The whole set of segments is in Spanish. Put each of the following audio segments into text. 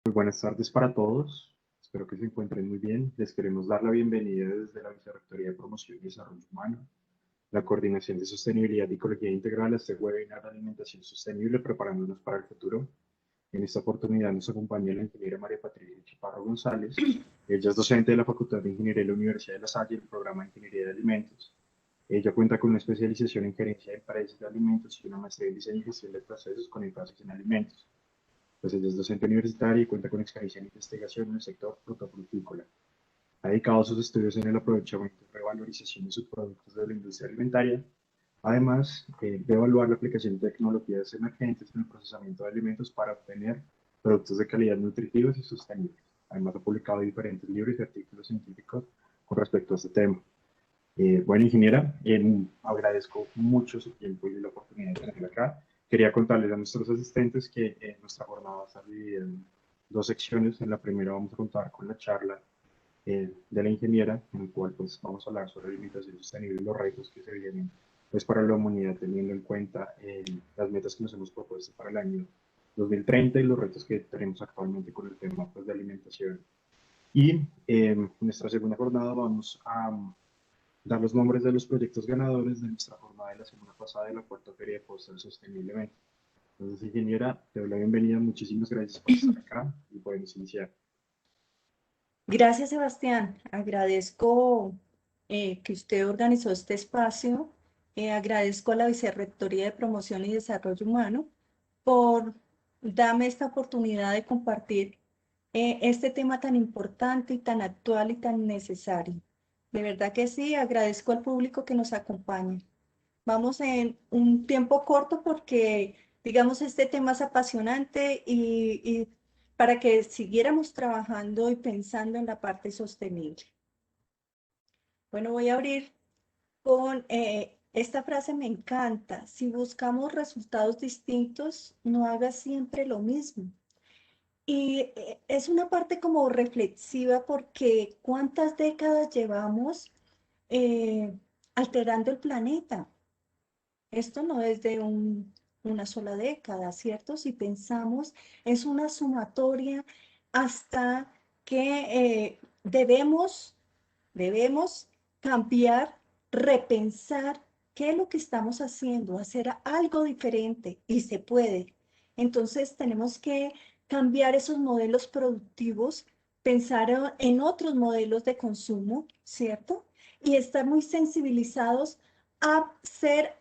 Muy buenas tardes para todos. Espero que se encuentren muy bien. Les queremos dar la bienvenida desde la Vicerrectoría de Promoción y Desarrollo Humano, la Coordinación de Sostenibilidad y Ecología Integral, a este webinar de alimentación sostenible, preparándonos para el futuro. En esta oportunidad nos acompaña la ingeniera María Patricia Chaparro González. Ella es docente de la Facultad de Ingeniería de la Universidad de La Salle, el programa de Ingeniería de Alimentos. Ella cuenta con una especialización en gerencia de empresas de alimentos y una maestría en diseño y gestión de procesos con énfasis en alimentos. Pues ella es docente universitaria y cuenta con experiencia en investigación en el sector frutofrutícola. Ha dedicado sus estudios en el aprovechamiento y revalorización de subproductos de la industria alimentaria, además de evaluar la aplicación de tecnologías emergentes en el procesamiento de alimentos para obtener productos de calidad nutritivos y sostenibles. Además, ha publicado diferentes libros y artículos científicos con respecto a este tema. Bueno, ingeniera, agradezco mucho su tiempo y la oportunidad de tenerla acá. Quería contarles a nuestros asistentes que nuestra jornada va a estar dividida en dos secciones. En la primera vamos a contar con la charla de la ingeniera, en la cual pues, vamos a hablar sobre alimentación sostenible y los retos que se vienen pues, para la humanidad, teniendo en cuenta las metas que nos hemos propuesto para el año 2030 y los retos que tenemos actualmente con el tema pues, de alimentación. Y en nuestra segunda jornada vamos a dar los nombres de los proyectos ganadores de nuestra jornada de la semana pasada de la cuarta Feria de Postal Sostenible. Entonces, ingeniera, te doy la bienvenida. Muchísimas gracias por estar acá y podemos iniciar. Gracias, Sebastián. Agradezco que usted organizó este espacio. Agradezco a la Vicerrectoría de Promoción y Desarrollo Humano por darme esta oportunidad de compartir este tema tan importante y tan actual y tan necesario. De verdad que sí, agradezco al público que nos acompaña. Vamos en un tiempo corto porque, digamos, este tema es apasionante y para que siguiéramos trabajando y pensando en la parte sostenible. Bueno, voy a abrir con esta frase, me encanta. Si buscamos resultados distintos, no hagas siempre lo mismo. Y es una parte como reflexiva porque ¿cuántas décadas llevamos eh, alterando el planeta? Esto no es de una sola década, ¿cierto? Si pensamos, es una sumatoria hasta que debemos cambiar, repensar qué es lo que estamos haciendo, hacer algo diferente y se puede. Entonces tenemos que cambiar esos modelos productivos, pensar en otros modelos de consumo, ¿cierto? Y estar muy sensibilizados a ser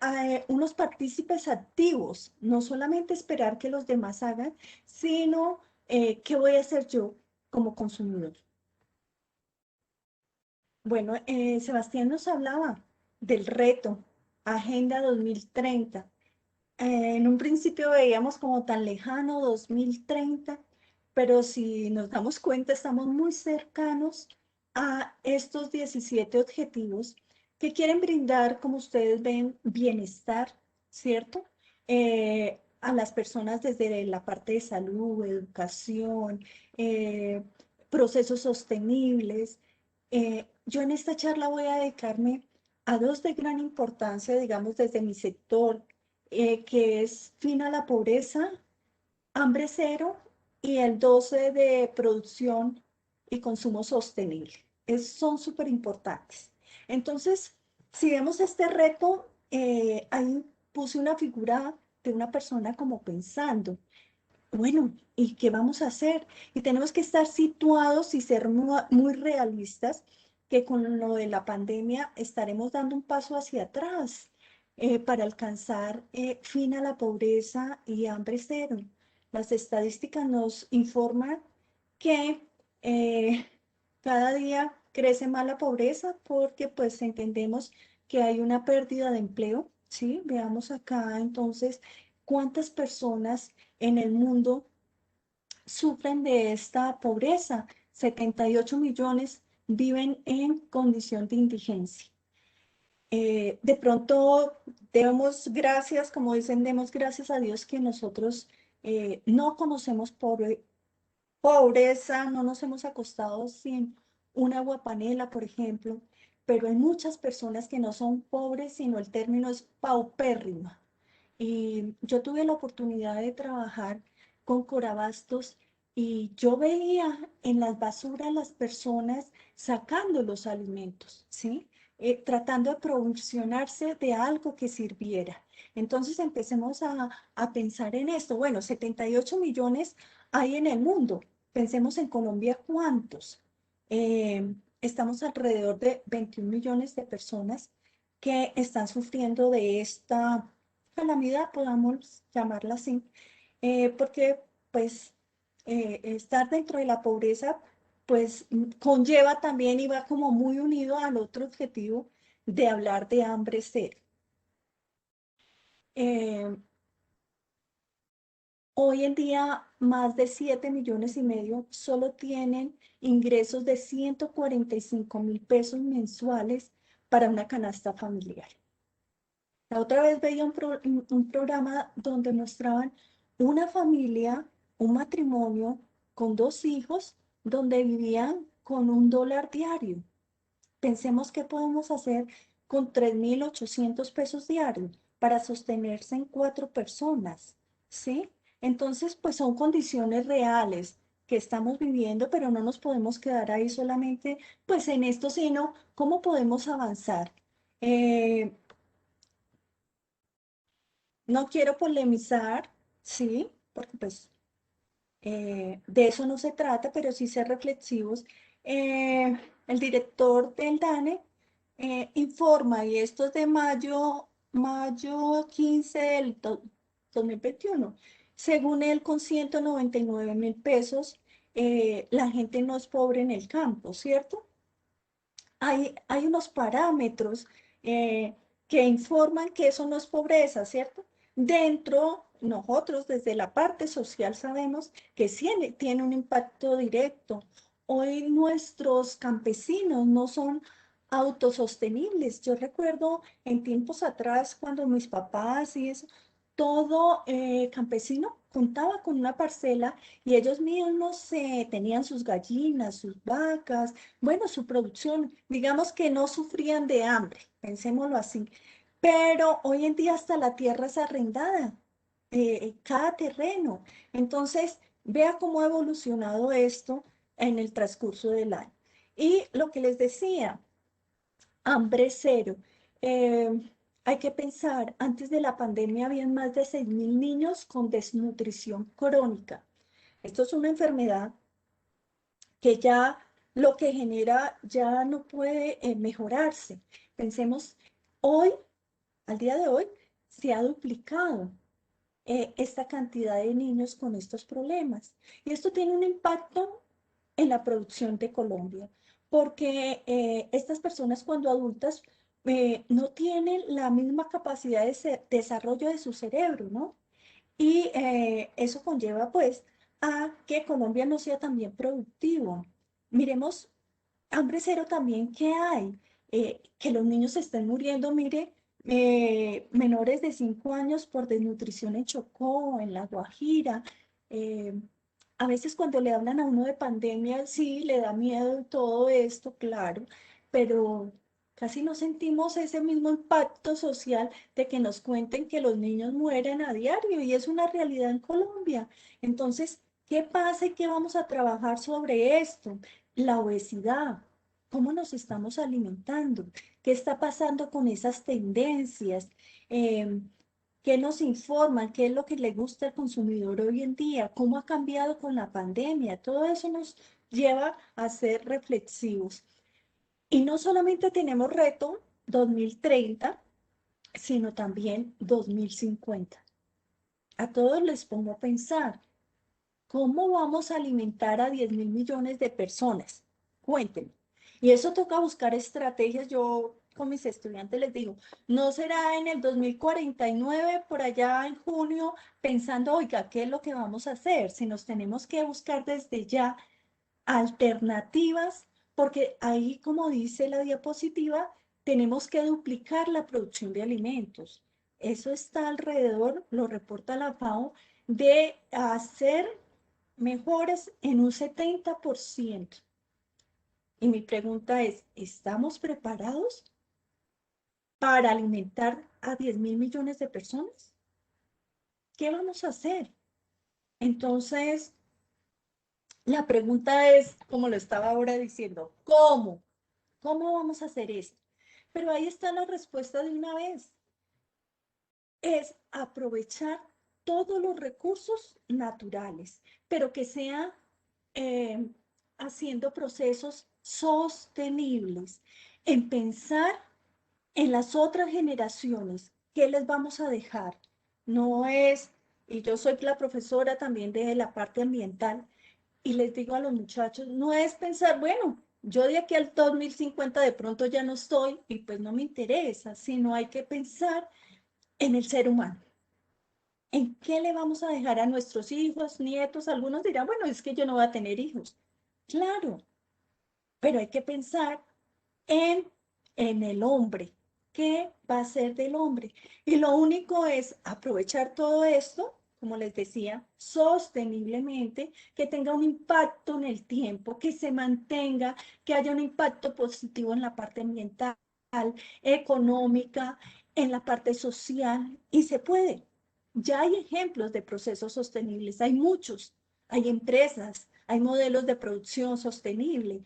unos partícipes activos, no solamente esperar que los demás hagan, sino qué voy a hacer yo como consumidor. Bueno, Sebastián nos hablaba del reto Agenda 2030. En un principio veíamos como tan lejano 2030, pero si nos damos cuenta estamos muy cercanos a estos 17 objetivos que quieren brindar, como ustedes ven, bienestar, ¿cierto? A las personas desde la parte de salud, educación, procesos sostenibles. Yo en esta charla voy a dedicarme a dos de gran importancia, digamos, desde mi sector, que es fin a la pobreza, hambre cero y el 12 de producción y consumo sostenible. Son súper importantes. Entonces, si vemos este reto, ahí puse una figura de una persona como pensando, bueno, ¿y qué vamos a hacer? Y tenemos que estar situados y ser muy realistas que con lo de la pandemia estaremos dando un paso hacia atrás para alcanzar fin a la pobreza y hambre cero. Las estadísticas nos informan que eh, cada día crece más la pobreza porque pues entendemos que hay una pérdida de empleo, ¿sí? Veamos acá entonces cuántas personas en el mundo sufren de esta pobreza. 78 millones viven en condición de indigencia. De pronto demos gracias, como dicen, demos gracias a Dios que nosotros no conocemos pobreza, no nos hemos acostado sin una aguapanela, por ejemplo, pero hay muchas personas que no son pobres, sino el término es paupérrima. Y yo tuve la oportunidad de trabajar con Corabastos y yo veía en las basuras las personas sacando los alimentos, ¿sí? Tratando de provisionarse de algo que sirviera. Entonces empecemos a pensar en esto. Bueno, 78 millones hay en el mundo. Pensemos en Colombia, ¿cuántos? Estamos alrededor de 21 millones de personas que están sufriendo de esta calamidad, podamos llamarla así, porque pues estar dentro de la pobreza pues conlleva también y va como muy unido al otro objetivo de hablar de hambre cero. Eh, Hoy en día más de 7,5 millones solo tienen ingresos de 145.000 pesos mensuales para una canasta familiar. La otra vez veía un programa donde mostraban una familia, un matrimonio con 2 hijos, donde vivían con $1 diario. Pensemos qué podemos hacer con 3.800 pesos diarios para sostenerse en 4 personas, ¿sí? Entonces, pues son condiciones reales que estamos viviendo, pero no nos podemos quedar ahí solamente, pues en esto, sino cómo podemos avanzar. Eh, no quiero polemizar, sí, porque pues de eso no se trata, pero sí ser reflexivos. El director del DANE informa, y esto es de mayo 15 del 2021. Según él, con 199.000 pesos, la gente no es pobre en el campo, ¿cierto? Hay unos parámetros eh, que informan que eso no es pobreza, ¿cierto? Dentro, nosotros desde la parte social sabemos que sí tiene un impacto directo. Hoy nuestros campesinos no son autosostenibles. Yo recuerdo en tiempos atrás cuando mis papás y eso, todo campesino contaba con una parcela y ellos mismos tenían sus gallinas, sus vacas, bueno, su producción, digamos que no sufrían de hambre, pensémoslo así, pero hoy en día hasta la tierra es arrendada, cada terreno. Entonces, vea cómo ha evolucionado esto en el transcurso del año. Y lo que les decía, hambre cero. Eh, Hay que pensar, antes de la pandemia habían más de 6.000 niños con desnutrición crónica. Esto es una enfermedad que ya lo que genera ya no puede mejorarse. Pensemos, hoy, al día de hoy, se ha duplicado esta cantidad de niños con estos problemas. Y esto tiene un impacto en la producción de Colombia, porque estas personas cuando adultas no tienen la misma capacidad de desarrollo de su cerebro, ¿no? Y eso conlleva pues a que Colombia no sea también productivo. Miremos, hambre cero también, ¿qué hay? Que los niños se estén muriendo, mire, menores de 5 años por desnutrición en Chocó, en La Guajira. eh, a veces cuando le hablan a uno de pandemia, sí, le da miedo y todo esto, claro, pero casi no sentimos ese mismo impacto social de que nos cuenten que los niños mueren a diario y es una realidad en Colombia. Entonces, ¿qué pasa y qué vamos a trabajar sobre esto? La obesidad, cómo nos estamos alimentando, qué está pasando con esas tendencias, Em, qué nos informan, qué es lo que le gusta al consumidor hoy en día, cómo ha cambiado con la pandemia. Todo eso nos lleva a ser reflexivos. Y no solamente tenemos reto 2030, sino también 2050. A todos les pongo a pensar, ¿cómo vamos a alimentar a 10.000 millones de personas? Cuéntenme. Y eso toca buscar estrategias. Yo con mis estudiantes les digo, no será en el 2049, por allá en junio, pensando, oiga, ¿qué es lo que vamos a hacer? Si nos tenemos que buscar desde ya alternativas, porque ahí, como dice la diapositiva, tenemos que duplicar la producción de alimentos. Eso está alrededor, lo reporta la FAO, de hacer mejoras en un 70%. Y mi pregunta es, ¿estamos preparados para alimentar a 10.000 millones de personas? ¿Qué vamos a hacer? Entonces, La pregunta es, como lo estaba ahora diciendo, ¿cómo? ¿Cómo vamos a hacer esto? Pero ahí está la respuesta de una vez. Es aprovechar todos los recursos naturales, pero que sea eh, haciendo procesos sostenibles, en pensar en las otras generaciones, ¿qué les vamos a dejar? No es, y yo soy la profesora también de la parte ambiental, y les digo a los muchachos, no es pensar, bueno, yo de aquí al 2050 de pronto ya no estoy y pues no me interesa, sino hay que pensar en el ser humano. ¿En qué le vamos a dejar a nuestros hijos, nietos? Algunos dirán, bueno, es que yo no voy a tener hijos. Claro, pero hay que pensar en, en el hombre. ¿Qué va a ser del hombre? Y lo único es aprovechar todo esto, como les decía, sosteniblemente, que tenga un impacto en el tiempo, que se mantenga, que haya un impacto positivo en la parte ambiental, económica, en la parte social, y se puede. Ya hay ejemplos de procesos sostenibles, hay muchos, hay empresas, hay modelos de producción sostenible.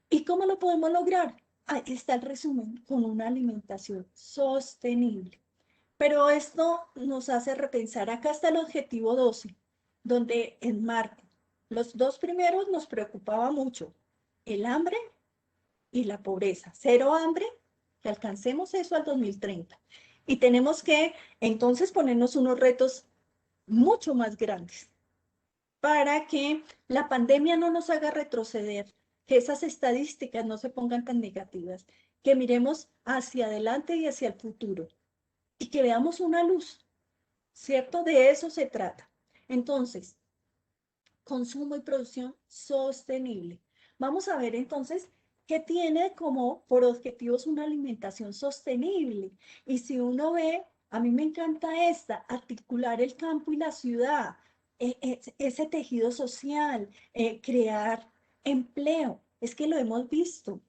¿Y cómo lo podemos lograr? Ahí está el resumen, con una alimentación sostenible. Pero esto nos hace repensar, acá está el objetivo 12, donde enmarca. Los dos primeros nos preocupaba mucho, el hambre y la pobreza. Cero hambre, que alcancemos eso al 2030. Y tenemos que entonces ponernos unos retos mucho más grandes para que la pandemia no nos haga retroceder, que esas estadísticas no se pongan tan negativas, que miremos hacia adelante y hacia el futuro y que veamos una luz, ¿cierto? De eso se trata. Entonces, consumo y producción sostenible. Vamos a ver entonces qué tiene como por objetivos una alimentación sostenible. Y si uno ve, a mí me encanta esta, articular el campo y la ciudad, ese tejido social, crear empleo. Es que lo hemos visto.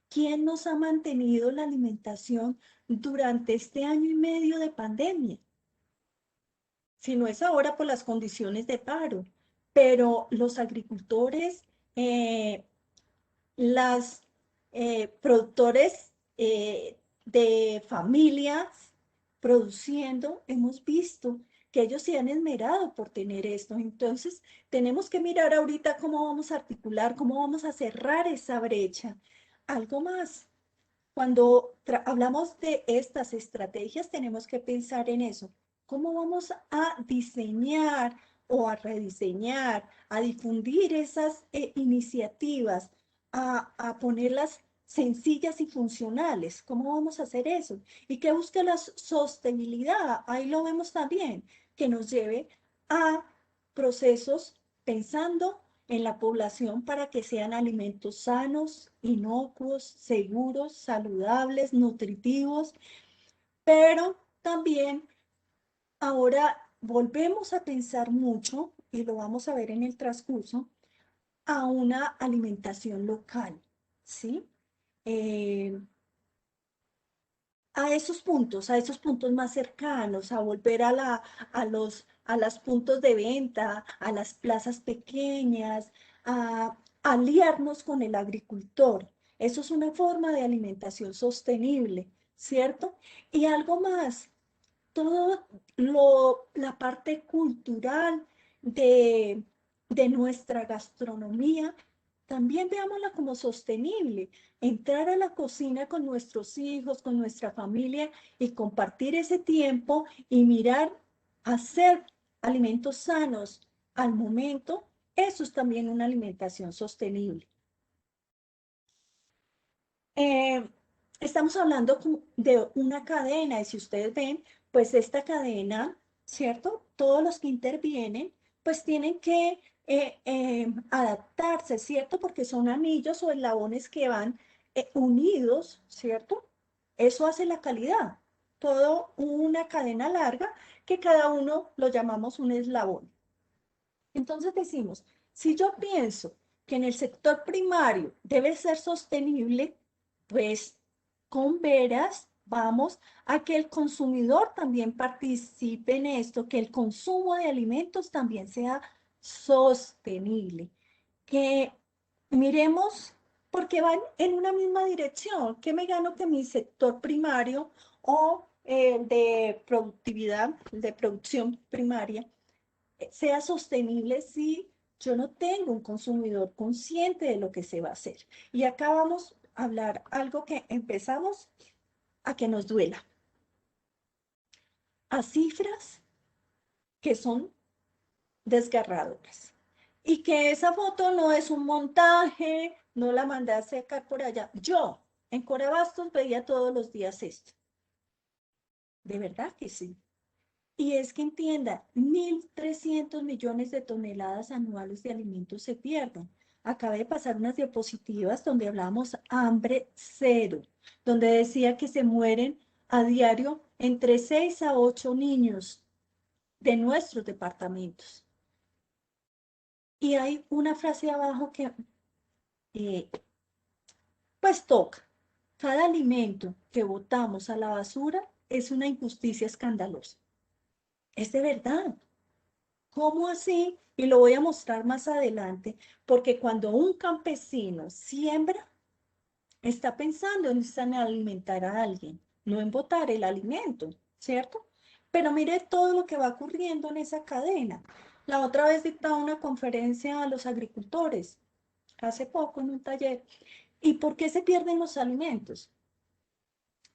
¿Quién nos ha mantenido la alimentación durante este año y medio de pandemia? Si no es ahora por las condiciones de paro, pero los agricultores, eh, las productores de familias produciendo, hemos visto que ellos se han esmerado por tener esto. Entonces, tenemos que mirar ahorita cómo vamos a articular, cómo vamos a cerrar esa brecha. Algo más. Cuando hablamos de estas estrategias, tenemos que pensar en eso. ¿Cómo vamos a diseñar o a rediseñar, a difundir esas iniciativas, a ponerlas sencillas y funcionales? ¿Cómo vamos a hacer eso? ¿Y qué busca la sostenibilidad? Ahí lo vemos también, que nos lleve a procesos pensando en la población para que sean alimentos sanos, inocuos, seguros, saludables, nutritivos, pero también ahora volvemos a pensar mucho, y lo vamos a ver en el transcurso, a una alimentación local, ¿sí? Eh, a esos puntos más cercanos, a volver a los puntos de venta, a las plazas pequeñas, a aliarnos con el agricultor. Eso es una forma de alimentación sostenible, ¿cierto? Y algo más, todo la parte cultural de, de nuestra gastronomía, también veámosla como sostenible. Entrar a la cocina con nuestros hijos, con nuestra familia y compartir ese tiempo y mirar, hacer alimentos sanos al momento, eso es también una alimentación sostenible. Eh, Estamos hablando de una cadena y si ustedes ven, pues esta cadena, ¿cierto? Todos los que intervienen, pues tienen que adaptarse, ¿cierto? Porque son anillos o eslabones que van unidos, ¿cierto? Eso hace la calidad. Todo una cadena larga que cada uno lo llamamos un eslabón. Entonces decimos, si yo pienso que en el sector primario debe ser sostenible, pues con veras vamos a que el consumidor también participe en esto, que el consumo de alimentos también sea sostenible, que miremos porque van en una misma dirección. ¿Qué me gano que mi sector primario o de productividad, de producción primaria, sea sostenible si yo no tengo un consumidor consciente de lo que se va a hacer? Y acá vamos a hablar algo que empezamos a que nos duela, a cifras que son desgarradoras. Y que esa foto no es un montaje, no la mandé a secar por allá. Yo en Corabastos veía todos los días esto. De verdad que sí. Y es que entienda, 1.300 millones de toneladas anuales de alimentos se pierden. Acabé de pasar unas diapositivas donde hablábamos hambre cero, donde decía que se mueren a diario entre 6 a 8 niños de nuestros departamentos. Y hay una frase abajo que eh, pues toca. Cada alimento que botamos a la basura es una injusticia escandalosa. Es de verdad. ¿Cómo así? Y lo voy a mostrar más adelante, porque cuando un campesino siembra, está pensando en alimentar a alguien, no en botar el alimento, ¿cierto? Pero mire todo lo que va ocurriendo en esa cadena. La otra vez dictaba una conferencia a los agricultores, hace poco en un taller. ¿Y por qué se pierden los alimentos?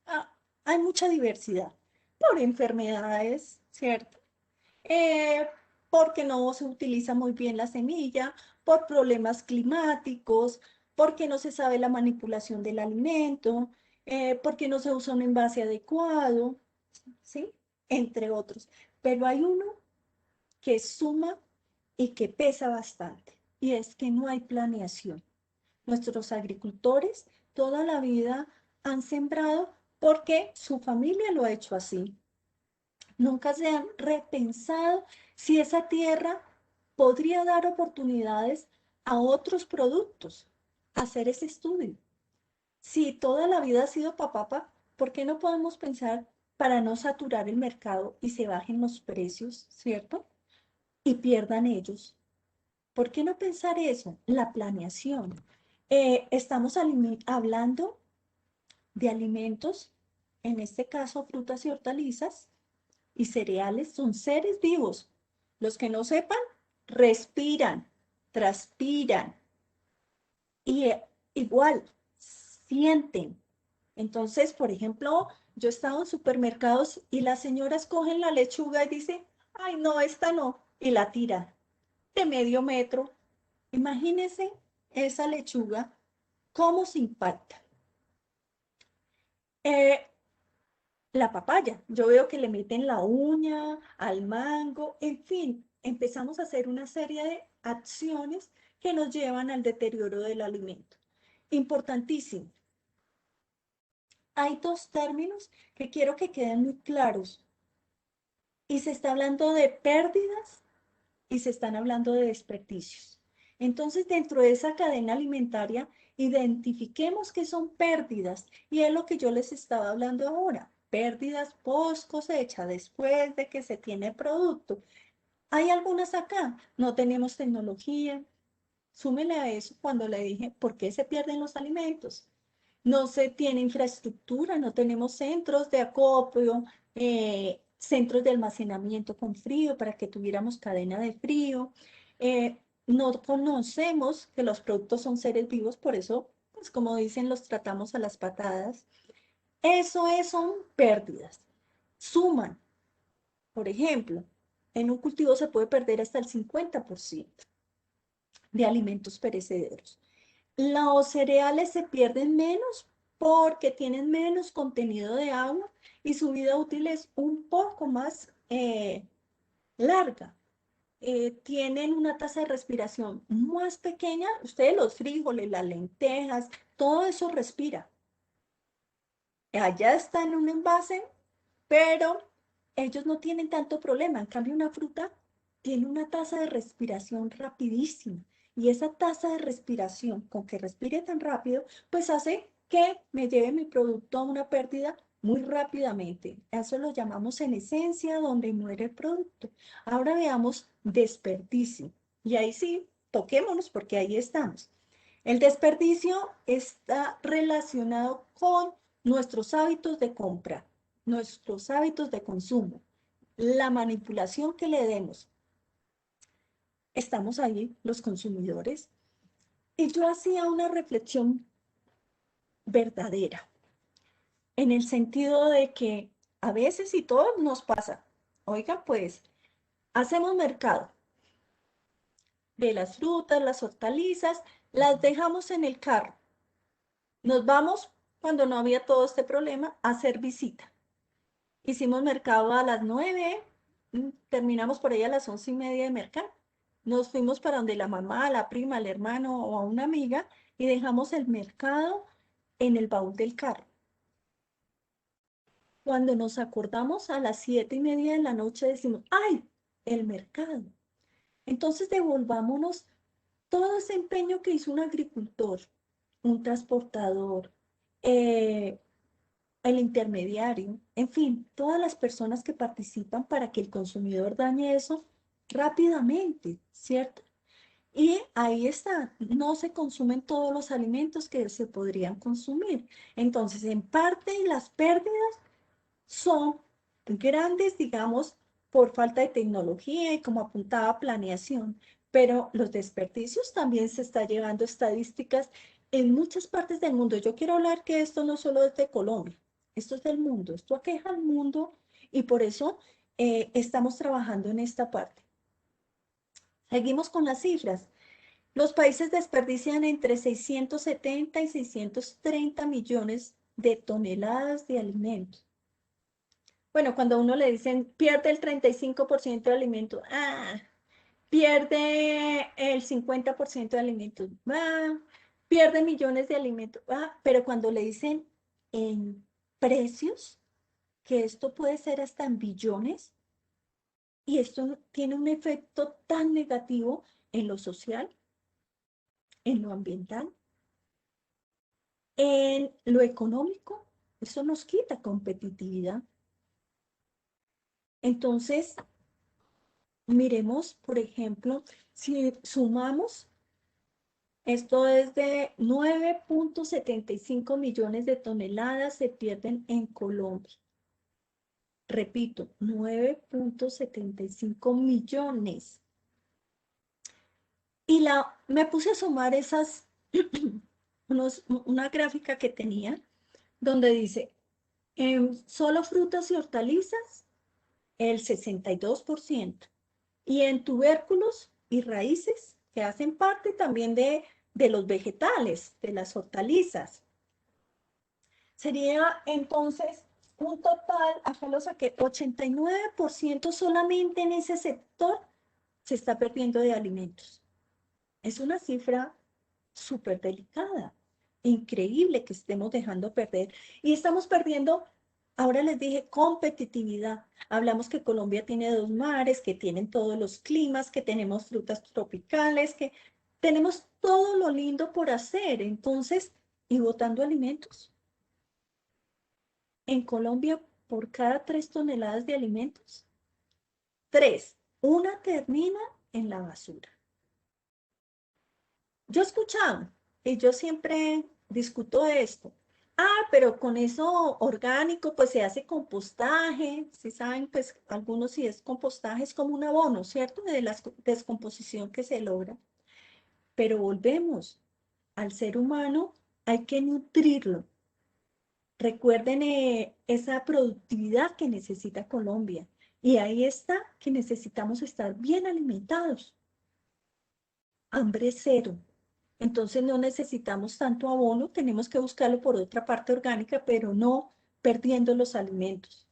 Ah, hay mucha diversidad por enfermedades, ¿cierto? Eh, porque no se utiliza muy bien la semilla, por problemas climáticos, porque no se sabe la manipulación del alimento, porque no se usa un envase adecuado, ¿sí? Entre otros. Pero hay uno que suma y que pesa bastante, y es que no hay planeación. Nuestros agricultores toda la vida han sembrado porque su familia lo ha hecho así. Nunca se han repensado si esa tierra podría dar oportunidades a otros productos. Hacer ese estudio. Si toda la vida ha sido papapa, ¿por qué no podemos pensar para no saturar el mercado y se bajen los precios, ¿cierto? Y pierdan ellos. ¿Por qué no pensar eso? La planeación. Estamos hablando de alimentos, en este caso frutas y hortalizas, y cereales son seres vivos. Los que no sepan, respiran, transpiran y igual sienten. Entonces, por ejemplo, yo he estado en supermercados y las señoras cogen la lechuga y dicen, ay, no, esta no, y la tiran de medio metro. Imagínense esa lechuga, cómo se impacta. Eh, La papaya, yo veo que le meten la uña al mango, en fin, empezamos a hacer una serie de acciones que nos llevan al deterioro del alimento. Importantísimo. Hay dos términos que quiero que queden muy claros y se está hablando de pérdidas y se están hablando de desperdicios. Entonces, dentro de esa cadena alimentaria, identifiquemos qué son pérdidas y es lo que yo les estaba hablando ahora. Pérdidas post cosecha, después de que se tiene el producto. Hay algunas acá, no tenemos tecnología. Súmele a eso cuando le dije, ¿por qué se pierden los alimentos? No se tiene infraestructura, no tenemos centros de acopio, centros de almacenamiento con frío para que tuviéramos cadena de frío. No conocemos que los productos son seres vivos, por eso, pues como dicen, los tratamos a las patadas. Son pérdidas. Suman, por ejemplo, en un cultivo se puede perder hasta el 50% de alimentos perecederos. Los cereales se pierden menos porque tienen menos contenido de agua y su vida útil es un poco más larga. Tienen una tasa de respiración más pequeña. Ustedes los frijoles, las lentejas, todo eso respira. Allá está en un envase, pero ellos no tienen tanto problema. En cambio, una fruta tiene una tasa de respiración rapidísima. Y esa tasa de respiración, con que respire tan rápido, pues hace que me lleve mi producto a una pérdida muy rápidamente. Eso lo llamamos en esencia donde muere el producto. Ahora veamos desperdicio. Y ahí sí, toquémonos porque ahí estamos. El desperdicio está relacionado con nuestros hábitos de compra, nuestros hábitos de consumo, la manipulación que le demos. Estamos ahí, los consumidores. Y yo hacía una reflexión verdadera, en el sentido de que a veces y todo nos pasa. Oiga, pues, hacemos mercado de las frutas, las hortalizas, las dejamos en el carro. Nos vamos, cuando no había todo este problema, a hacer visita. Hicimos mercado a las 9, terminamos por ahí a las 11:30 de mercado. Nos fuimos para donde la mamá, la prima, el hermano o a una amiga y dejamos el mercado en el baúl del carro. Cuando nos acordamos a las 7:30 de la noche decimos, ¡ay! El mercado. Entonces devolvámonos todo ese empeño que hizo un agricultor, un transportador, eh, el intermediario, en fin, todas las personas que participan para que el consumidor dañe eso rápidamente, ¿cierto? Y ahí está, no se consumen todos los alimentos que se podrían consumir. Entonces, en parte, las pérdidas son grandes, digamos, por falta de tecnología y como apuntaba planeación, pero los desperdicios también se está llevando estadísticas en muchas partes del mundo. Yo quiero hablar que esto no solo es de Colombia, esto es del mundo, esto aqueja al mundo y por eso estamos trabajando en esta parte. Seguimos con las cifras. Los países desperdician entre 670 y 630 millones de toneladas de alimentos. Bueno, cuando a uno le dicen pierde el 35% de alimentos, pierde el 50% de alimentos, pierde millones de alimentos, pero cuando le dicen en precios, que esto puede ser hasta en billones, y esto tiene un efecto tan negativo en lo social, en lo ambiental, en lo económico, eso nos quita competitividad. Entonces, miremos, por ejemplo, si sumamos, esto es de 9,75 millones de toneladas se pierden en Colombia. Repito, 9,75 millones. Y me puse a sumar una gráfica que tenía donde dice, en solo frutas y hortalizas, el 62%. Y en tubérculos y raíces, que hacen parte también de los vegetales, de las hortalizas. Sería entonces un total, acá lo saqué, 89% solamente en ese sector se está perdiendo de alimentos. Es una cifra súper delicada, increíble que estemos dejando perder. Y estamos perdiendo, ahora les dije, competitividad. Hablamos que Colombia tiene 2 mares, que tienen todos los climas, que tenemos frutas tropicales, que tenemos todo lo lindo por hacer. Entonces, y botando alimentos. En Colombia, por cada 3 toneladas de alimentos, 3, una termina en la basura. Yo he escuchado, y yo siempre discuto esto. Pero con eso orgánico, pues se hace compostaje. Si saben, pues algunos si es compostaje, es como un abono, ¿cierto? De la descomposición que se logra. Pero volvemos, al ser humano hay que nutrirlo. Recuerden esa productividad que necesita Colombia. Y ahí está que necesitamos estar bien alimentados. Hambre cero. Entonces no necesitamos tanto abono, tenemos que buscarlo por otra parte orgánica, pero no perdiendo los alimentos.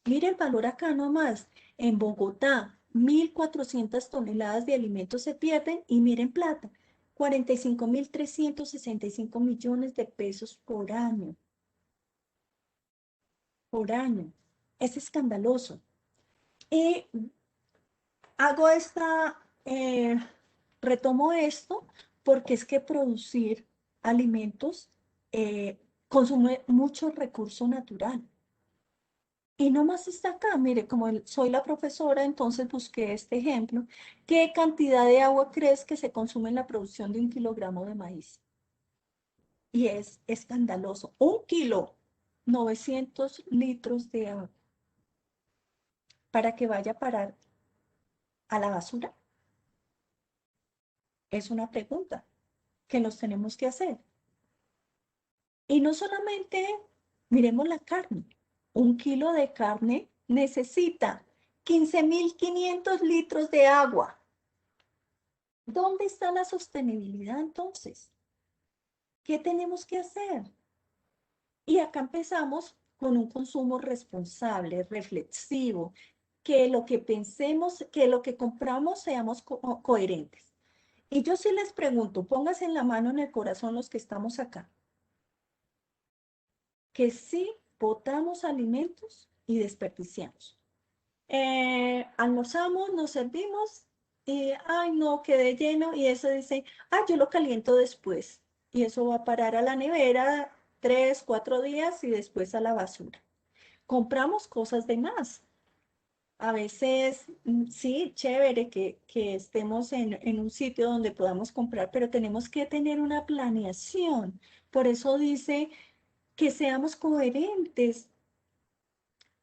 Mire el valor acá nomás. En Bogotá, 1.400 toneladas de alimentos se pierden y miren plata, 45.365 millones de pesos por año. Por año. Es escandaloso. Y hago retomo esto porque es que producir alimentos consume mucho recurso natural Y no más está acá, mire, como soy la profesora, entonces busqué este ejemplo. ¿Qué cantidad de agua crees que se consume en la producción de 1 kilogramo de maíz? Y es escandaloso. 1 kilo, 900 litros de agua para que vaya a parar a la basura. Es una pregunta que nos tenemos que hacer. Y no solamente, miremos la carne. 1 kilo de carne necesita 15.500 litros de agua. ¿Dónde está la sostenibilidad entonces? ¿Qué tenemos que hacer? Y acá empezamos con un consumo responsable, reflexivo, que lo que pensemos, que lo que compramos seamos coherentes. Y yo sí les pregunto, pónganse en la mano en el corazón los que estamos acá, que sí botamos alimentos y desperdiciamos. Almorzamos, nos servimos y, ay, no, quedé lleno y eso dice, ah, yo lo caliento después. Y eso va a parar a la nevera 3, 4 días y después a la basura. Compramos cosas de más. A veces, sí, chévere que estemos en un sitio donde podamos comprar, pero tenemos que tener una planeación. Por eso dice que seamos coherentes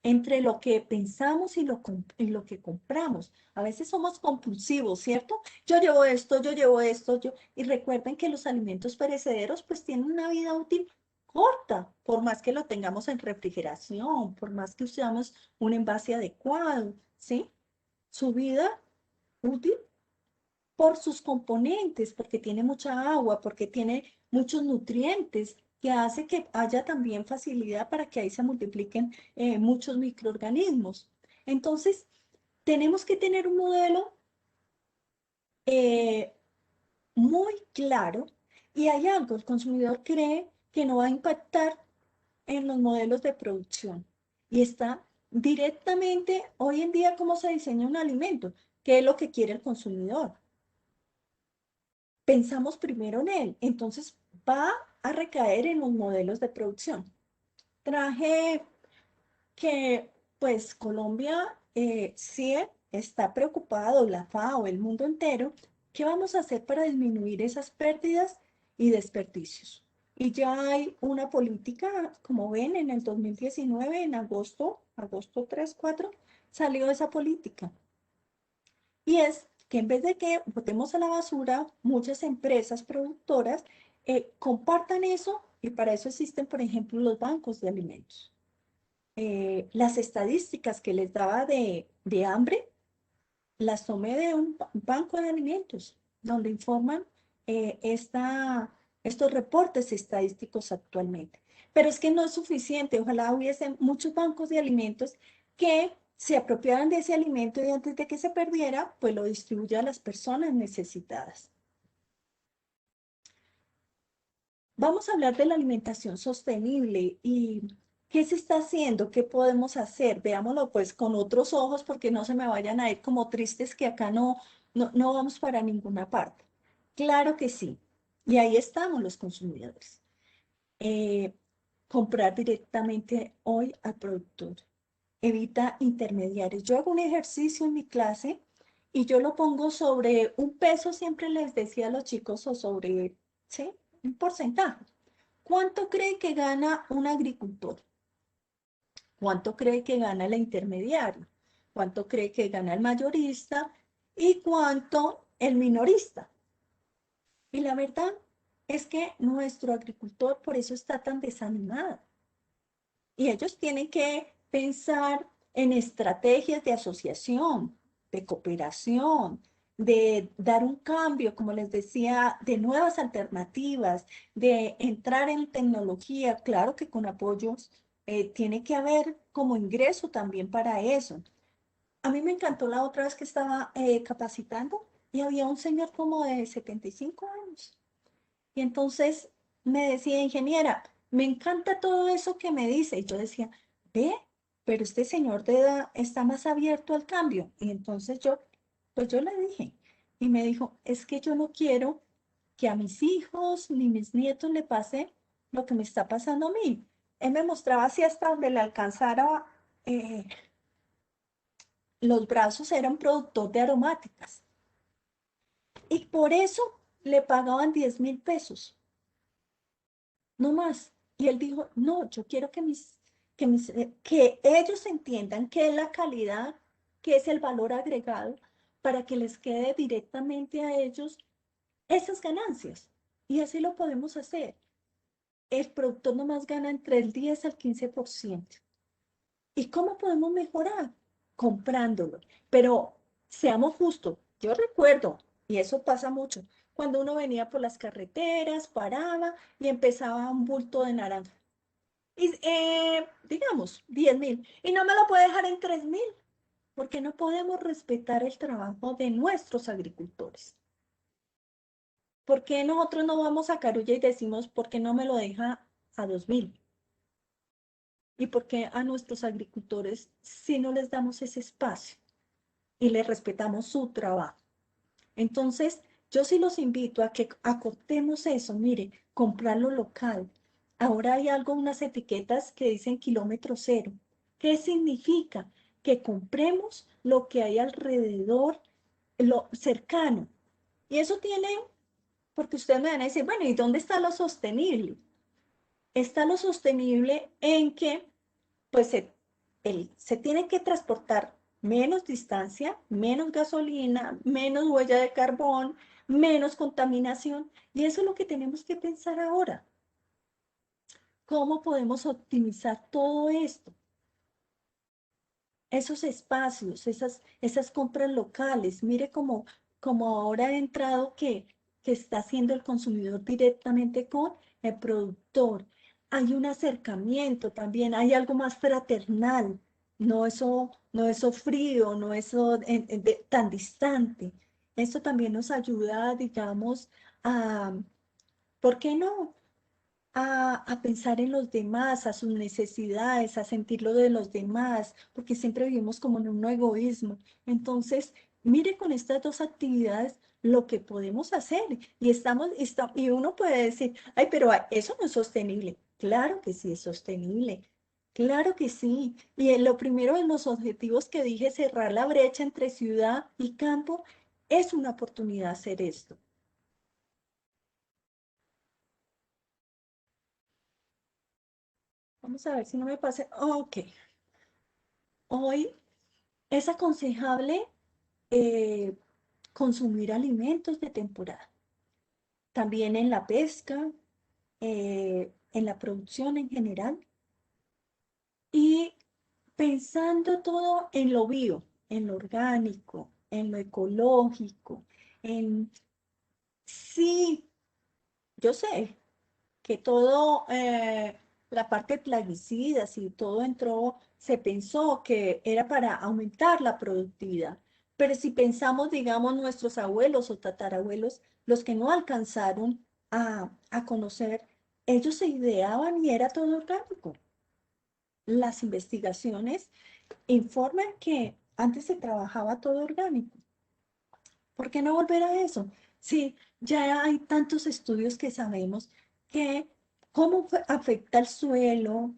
entre lo que pensamos y lo que compramos. A veces somos compulsivos, ¿cierto? Yo llevo esto, Y recuerden que los alimentos perecederos pues tienen una vida útil corta, por más que lo tengamos en refrigeración, por más que usemos un envase adecuado, ¿sí? Su vida útil por sus componentes, porque tiene mucha agua, porque tiene muchos nutrientes, que hace que haya también facilidad para que ahí se multipliquen muchos microorganismos. Entonces, tenemos que tener un modelo eh, muy claro y hay algo, el consumidor cree que no va a impactar en los modelos de producción y está directamente hoy en día cómo se diseña un alimento, qué es lo que quiere el consumidor. Pensamos primero en él, entonces va a recaer en los modelos de producción. Traje que pues Colombia sí está preocupado, la FAO, el mundo entero, ¿qué vamos a hacer para disminuir esas pérdidas y desperdicios? Y ya hay una política, como ven, en el 2019, en agosto 3, 4, salió esa política. Y es que en vez de que botemos a la basura, muchas empresas productoras compartan eso y para eso existen, por ejemplo, los bancos de alimentos. Las estadísticas que les daba de hambre, las tomé de un banco de alimentos, donde informan estos reportes estadísticos actualmente. Pero es que no es suficiente, ojalá hubiesen muchos bancos de alimentos que se apropiaran de ese alimento y antes de que se perdiera, pues lo distribuya a las personas necesitadas. Vamos a hablar de la alimentación sostenible y qué se está haciendo, qué podemos hacer. Veámoslo pues con otros ojos porque no se me vayan a ir como tristes que acá no vamos para ninguna parte. Claro que sí. Y ahí estamos los consumidores. Eh, Comprar directamente hoy al productor. Evita intermediarios. Yo hago un ejercicio en mi clase y yo lo pongo sobre un peso, siempre les decía a los chicos, o sobre, ¿sí? Un porcentaje. ¿Cuánto cree que gana un agricultor? ¿Cuánto cree que gana el intermediario? ¿Cuánto cree que gana el mayorista? ¿Y cuánto el minorista? Y la verdad es que nuestro agricultor por eso está tan desanimado. Y ellos tienen que pensar en estrategias de asociación, de cooperación, de dar un cambio, como les decía, de nuevas alternativas, de entrar en tecnología. Claro que con apoyos tiene que haber como ingreso también para eso. A mí me encantó la otra vez que estaba capacitando y había un señor como de 75 años. Y entonces me decía, ingeniera, me encanta todo eso que me dice. Y yo decía, ve, pero este señor de edad está más abierto al cambio. Y entonces pues yo le dije, y me dijo, es que yo no quiero que a mis hijos ni mis nietos le pase lo que me está pasando a mí. Él me mostraba así hasta donde le alcanzara los brazos eran productor de aromáticas y por eso le pagaban 10.000 pesos, no más. Y él dijo, no, yo quiero que ellos entiendan qué es la calidad, qué es el valor agregado, para que les quede directamente a ellos esas ganancias. Y así lo podemos hacer. El productor nomás gana entre el 10 al 15%. ¿Y cómo podemos mejorar? Comprándolo. Pero seamos justos. Yo recuerdo, y eso pasa mucho, cuando uno venía por las carreteras, paraba y empezaba un bulto de naranja. Y, digamos, 10.000. Y no me lo puede dejar en 3.000, porque no podemos respetar el trabajo de nuestros agricultores. ¿Por qué nosotros no vamos a Carulla y decimos, ¿por qué no me lo deja a 2.000? ¿Y por qué a nuestros agricultores si no les damos ese espacio y les respetamos su trabajo? Entonces, yo sí los invito a que acotemos eso, mire, comprarlo local. Ahora hay algo, unas etiquetas que dicen kilómetro cero. ¿Qué significa? Que compremos lo que hay alrededor, lo cercano. Y eso tiene, porque ustedes me van a decir, bueno, ¿y dónde está lo sostenible? Está lo sostenible en que pues se tiene que transportar menos distancia, menos gasolina, menos huella de carbón, menos contaminación. Y eso es lo que tenemos que pensar ahora. ¿Cómo podemos optimizar todo esto? Esos espacios, esas compras locales. Mire cómo ahora ha entrado que está haciendo el consumidor directamente con el productor. Hay un acercamiento también, hay algo más fraternal, no eso frío, no eso tan distante. Eso también nos ayuda, digamos, a, ¿por qué no? A pensar en los demás, a sus necesidades, a sentir lo de los demás, porque siempre vivimos como en un egoísmo. Entonces, mire con estas dos actividades lo que podemos hacer y uno puede decir, ay, pero eso no es sostenible. Claro que sí es sostenible. Claro que sí. Y lo primero de los objetivos que dije, cerrar la brecha entre ciudad y campo, es una oportunidad hacer esto. Vamos a ver si no me pase. Ok. Hoy es aconsejable eh, consumir alimentos de temporada, también en la pesca, en la producción en general, y pensando todo en lo bio, en lo orgánico, en lo ecológico, en sí, yo sé que todo, la parte de plaguicidas y todo entró, se pensó que era para aumentar la productividad. Pero si pensamos, digamos, nuestros abuelos o tatarabuelos, los que no alcanzaron a conocer, ellos se ideaban y era todo orgánico. Las investigaciones informan que antes se trabajaba todo orgánico. ¿Por qué no volver a eso? Sí, ya hay tantos estudios que sabemos que afecta el suelo,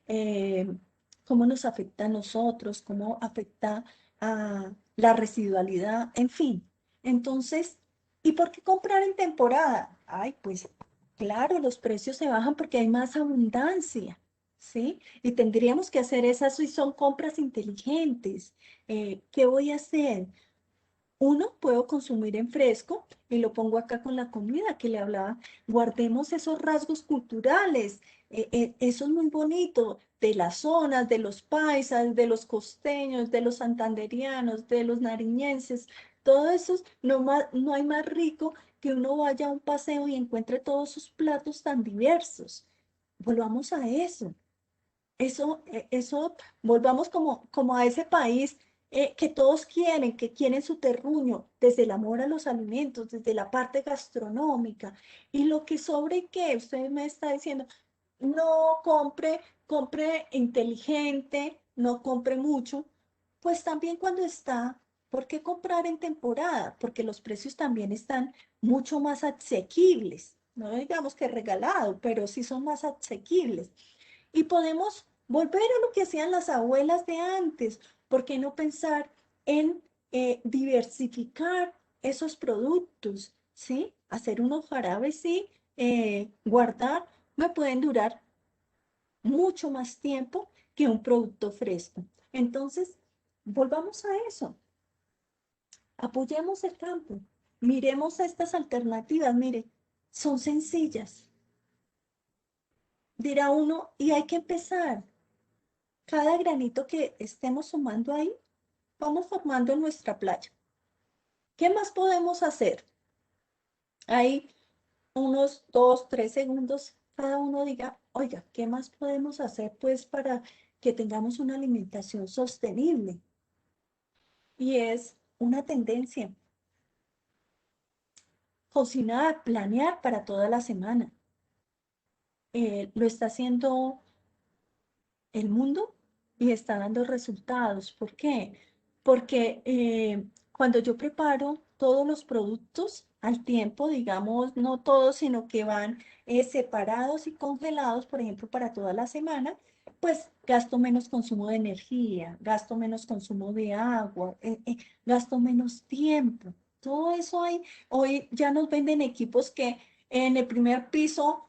eh, cómo nos afecta a nosotros, cómo afecta a la residualidad, en fin. Entonces, ¿y por qué comprar en temporada? Ay, pues claro, los precios se bajan porque hay más abundancia, ¿sí? Y tendríamos que hacer esas si son compras inteligentes. ¿Qué voy a hacer? Uno, puedo consumir en fresco y lo pongo acá con la comida que le hablaba. Guardemos esos rasgos culturales. Eso es muy bonito de las zonas, de los paisas, de los costeños, de los santanderianos, de los nariñenses. Todo eso no hay más rico que uno vaya a un paseo y encuentre todos sus platos tan diversos. Volvamos a eso. Eso, volvamos como a ese país que todos quieren, que quieren su terruño, desde el amor a los alimentos, desde la parte gastronómica. Y lo que sobre qué, usted me está diciendo, no compre inteligente, no compre mucho, pues también cuando está, ¿por qué comprar en temporada? Porque los precios también están mucho más asequibles. No digamos que regalado, pero sí son más asequibles. Y podemos volver a lo que hacían las abuelas de antes. ¿Por qué no pensar en diversificar esos productos? ¿Sí? Hacer unos jarabes y guardar, me pueden durar mucho más tiempo que un producto fresco. Entonces, volvamos a eso. Apoyemos el campo. Miremos estas alternativas. Mire, son sencillas. Dirá uno, y hay que empezar. Cada granito que estemos sumando ahí, vamos formando nuestra playa. ¿Qué más podemos hacer? Ahí unos 2, 3 segundos, cada uno diga, oiga, ¿qué más podemos hacer pues para que tengamos una alimentación sostenible? Y es una tendencia, cocinar, planear para toda la semana. Lo está haciendo el mundo y está dando resultados. ¿Por qué? Porque cuando yo preparo todos los productos al tiempo, digamos, no todos, sino que van separados y congelados, por ejemplo, para toda la semana, pues gasto menos consumo de energía, gasto menos consumo de agua, gasto menos tiempo. Todo eso hay. Hoy ya nos venden equipos que en el primer piso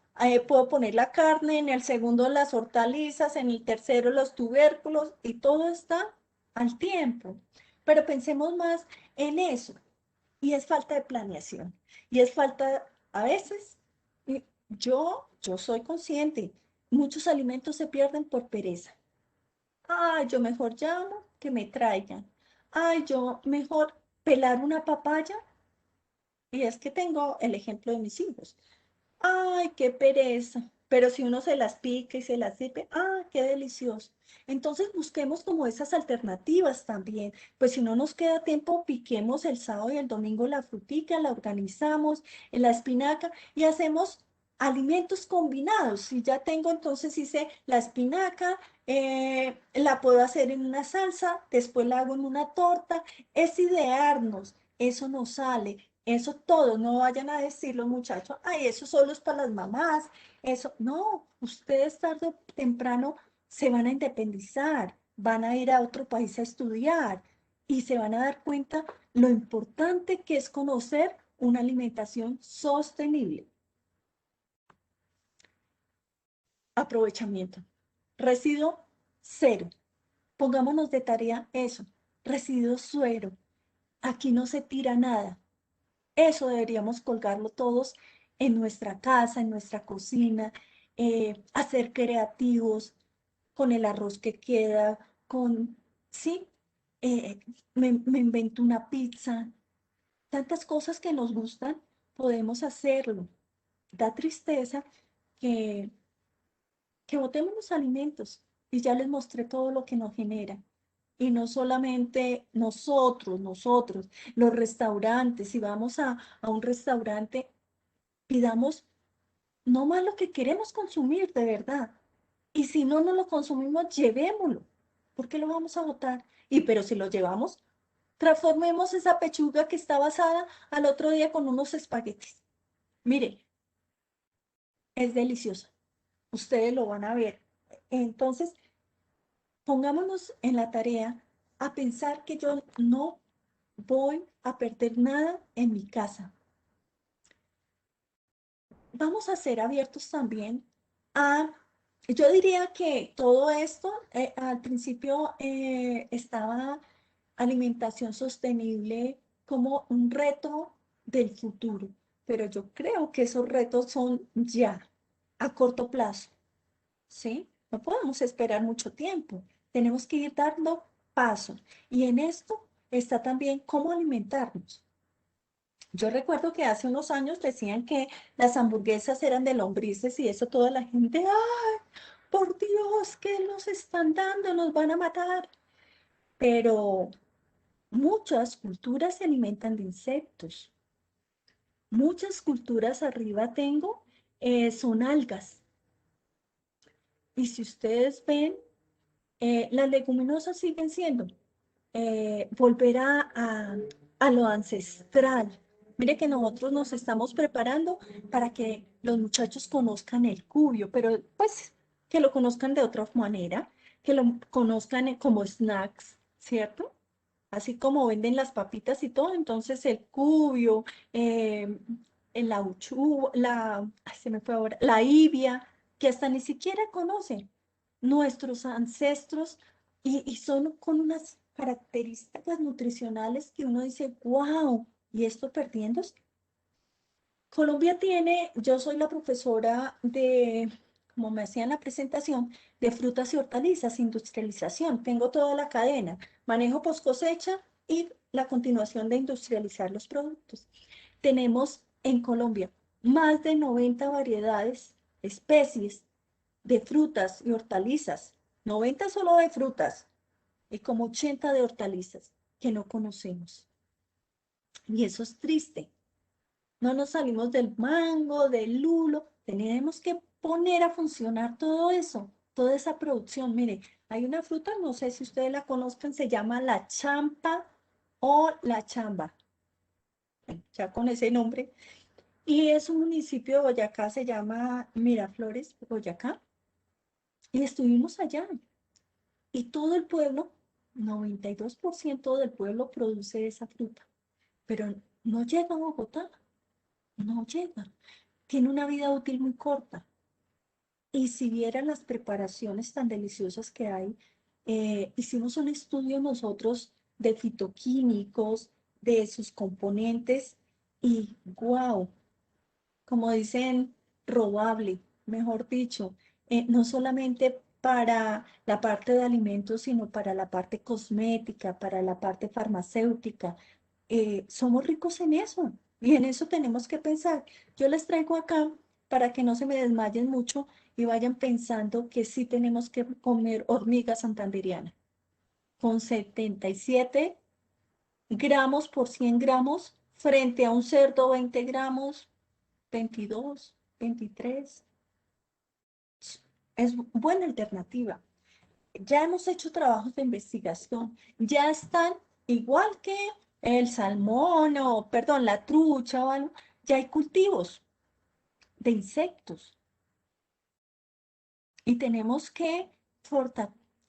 puedo poner la carne, en el segundo las hortalizas, en el tercero los tubérculos y todo está al tiempo. Pero pensemos más en eso. Y es falta de planeación. Y es falta, a veces, yo soy consciente, muchos alimentos se pierden por pereza. Ay, yo mejor llamo que me traigan. Ay, yo mejor pelar una papaya. Y es que tengo el ejemplo de mis hijos. Ay, qué pereza. Pero si uno se las pica y se las sirve, ¡ah, qué delicioso! Entonces busquemos como esas alternativas también. Pues si no nos queda tiempo, piquemos el sábado y el domingo la frutica, la organizamos en la espinaca y hacemos alimentos combinados. Si ya tengo, entonces hice la espinaca, la puedo hacer en una salsa, después la hago en una torta. Es idearnos, eso nos sale. Eso todo, no vayan a decir los muchachos, ay, eso solo es para las mamás, eso, no, ustedes tarde o temprano se van a independizar, van a ir a otro país a estudiar y se van a dar cuenta lo importante que es conocer una alimentación sostenible. Aprovechamiento. Residuo cero. Pongámonos de tarea eso. Residuo cero. Aquí no se tira nada. Eso deberíamos colgarlo todos en nuestra casa, en nuestra cocina, hacer creativos con el arroz que queda, sí, eh, me invento una pizza, tantas cosas que nos gustan, podemos hacerlo. Da tristeza que, que botemos los alimentos y ya les mostré todo lo que nos genera. Y no solamente nosotros, los restaurantes, si vamos a un restaurante, pidamos no más lo que queremos consumir de verdad. Y si no nos lo consumimos, llevémoslo. ¿Por qué lo vamos a botar? Y pero si lo llevamos, transformemos esa pechuga que está basada al otro día con unos espaguetis. Mire, es deliciosa. Ustedes lo van a ver. Entonces, pongámonos en la tarea a pensar que yo no voy a perder nada en mi casa. Vamos a ser abiertos también a, yo diría que todo esto, al principio estaba alimentación sostenible como un reto del futuro, pero yo creo que esos retos son ya, a corto plazo, ¿sí? No podemos esperar mucho tiempo, tenemos que ir dando pasos y en esto está también cómo alimentarnos. Yo recuerdo que hace unos años decían que las hamburguesas eran de lombrices y eso toda la gente, ¡ay, por Dios, qué nos están dando! Nos van a matar. Pero muchas culturas se alimentan de insectos. Muchas culturas arriba tengo son algas. Y si ustedes ven, las leguminosas siguen siendo volver a lo ancestral. Mire que nosotros nos estamos preparando para que los muchachos conozcan el cubio, pero pues que lo conozcan de otra manera, que lo conozcan como snacks, ¿cierto? Así como venden las papitas y todo, entonces el cubio, el ay, se me fue ahora, la ibia, que hasta ni siquiera conocen nuestros ancestros y son con unas características nutricionales que uno dice, wow, ¿y esto perdiéndose? Colombia tiene, yo soy la profesora de, como me hacían la presentación, de frutas y hortalizas, industrialización. Tengo toda la cadena, manejo post cosecha y la continuación de industrializar los productos. Tenemos en Colombia más de 90 variedades, especies de frutas y hortalizas, 90 solo de frutas y como 80 de hortalizas que no conocemos. Y eso es triste. No nos salimos del mango, del lulo. Tenemos que poner a funcionar todo eso, toda esa producción. Mire, hay una fruta, no sé si ustedes la conozcan, se llama la champa o la chamba. Ya con ese nombre. Y es un municipio de Boyacá, se llama Miraflores, Boyacá. Y estuvimos allá. Y todo el pueblo, 92% del pueblo produce esa fruta. Pero no llega a Bogotá, no llega. Tiene una vida útil muy corta. Y si vieran las preparaciones tan deliciosas que hay, hicimos un estudio nosotros de fitoquímicos, de sus componentes, y wow, como dicen, robable, mejor dicho, no solamente para la parte de alimentos, sino para la parte cosmética, para la parte farmacéutica. Somos ricos en eso y en eso tenemos que pensar. Yo les traigo acá para que no se me desmayen mucho y vayan pensando que sí tenemos que comer hormiga santanderiana con 77 gramos por 100 gramos frente a un cerdo 20 gramos, 22, 23. Es buena alternativa. Ya hemos hecho trabajos de investigación, ya están igual que el salmón o, perdón, la trucha o algo, ya hay cultivos de insectos y tenemos que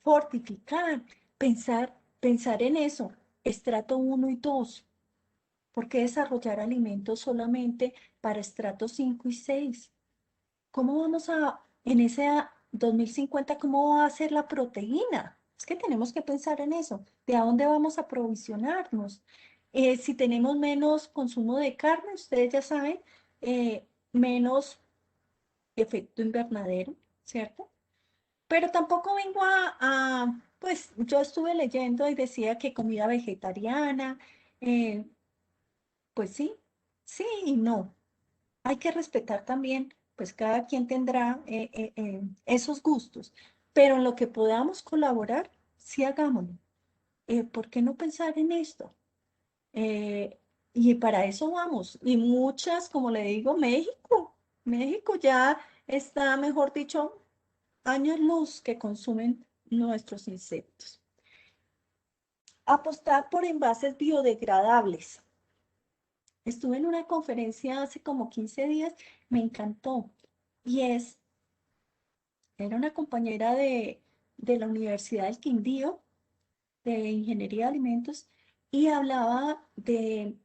fortificar, pensar en eso, estrato uno y 2. ¿Por qué desarrollar alimentos solamente para estratos 5 y 6? ¿Cómo vamos en ese 2050, cómo va a ser la proteína? Es que tenemos que pensar en eso. ¿De a dónde vamos a provisionarnos? Si tenemos menos consumo de carne, ustedes ya saben, menos efecto invernadero, ¿cierto? Pero tampoco vengo pues yo estuve leyendo y decía que comida vegetariana, eh, pues sí, sí y no. Hay que respetar también, pues cada quien tendrá esos gustos, pero en lo que podamos colaborar, sí hagámoslo. ¿Por qué no pensar en esto? Eh, y para eso vamos. Y muchas, como le digo, México ya está, mejor dicho, años luz que consumen nuestros insectos. Apostar por envases biodegradables. Estuve en una conferencia hace como 15 días, me encantó. Y era una compañera de la Universidad del Quindío, de Ingeniería de Alimentos, y hablaba de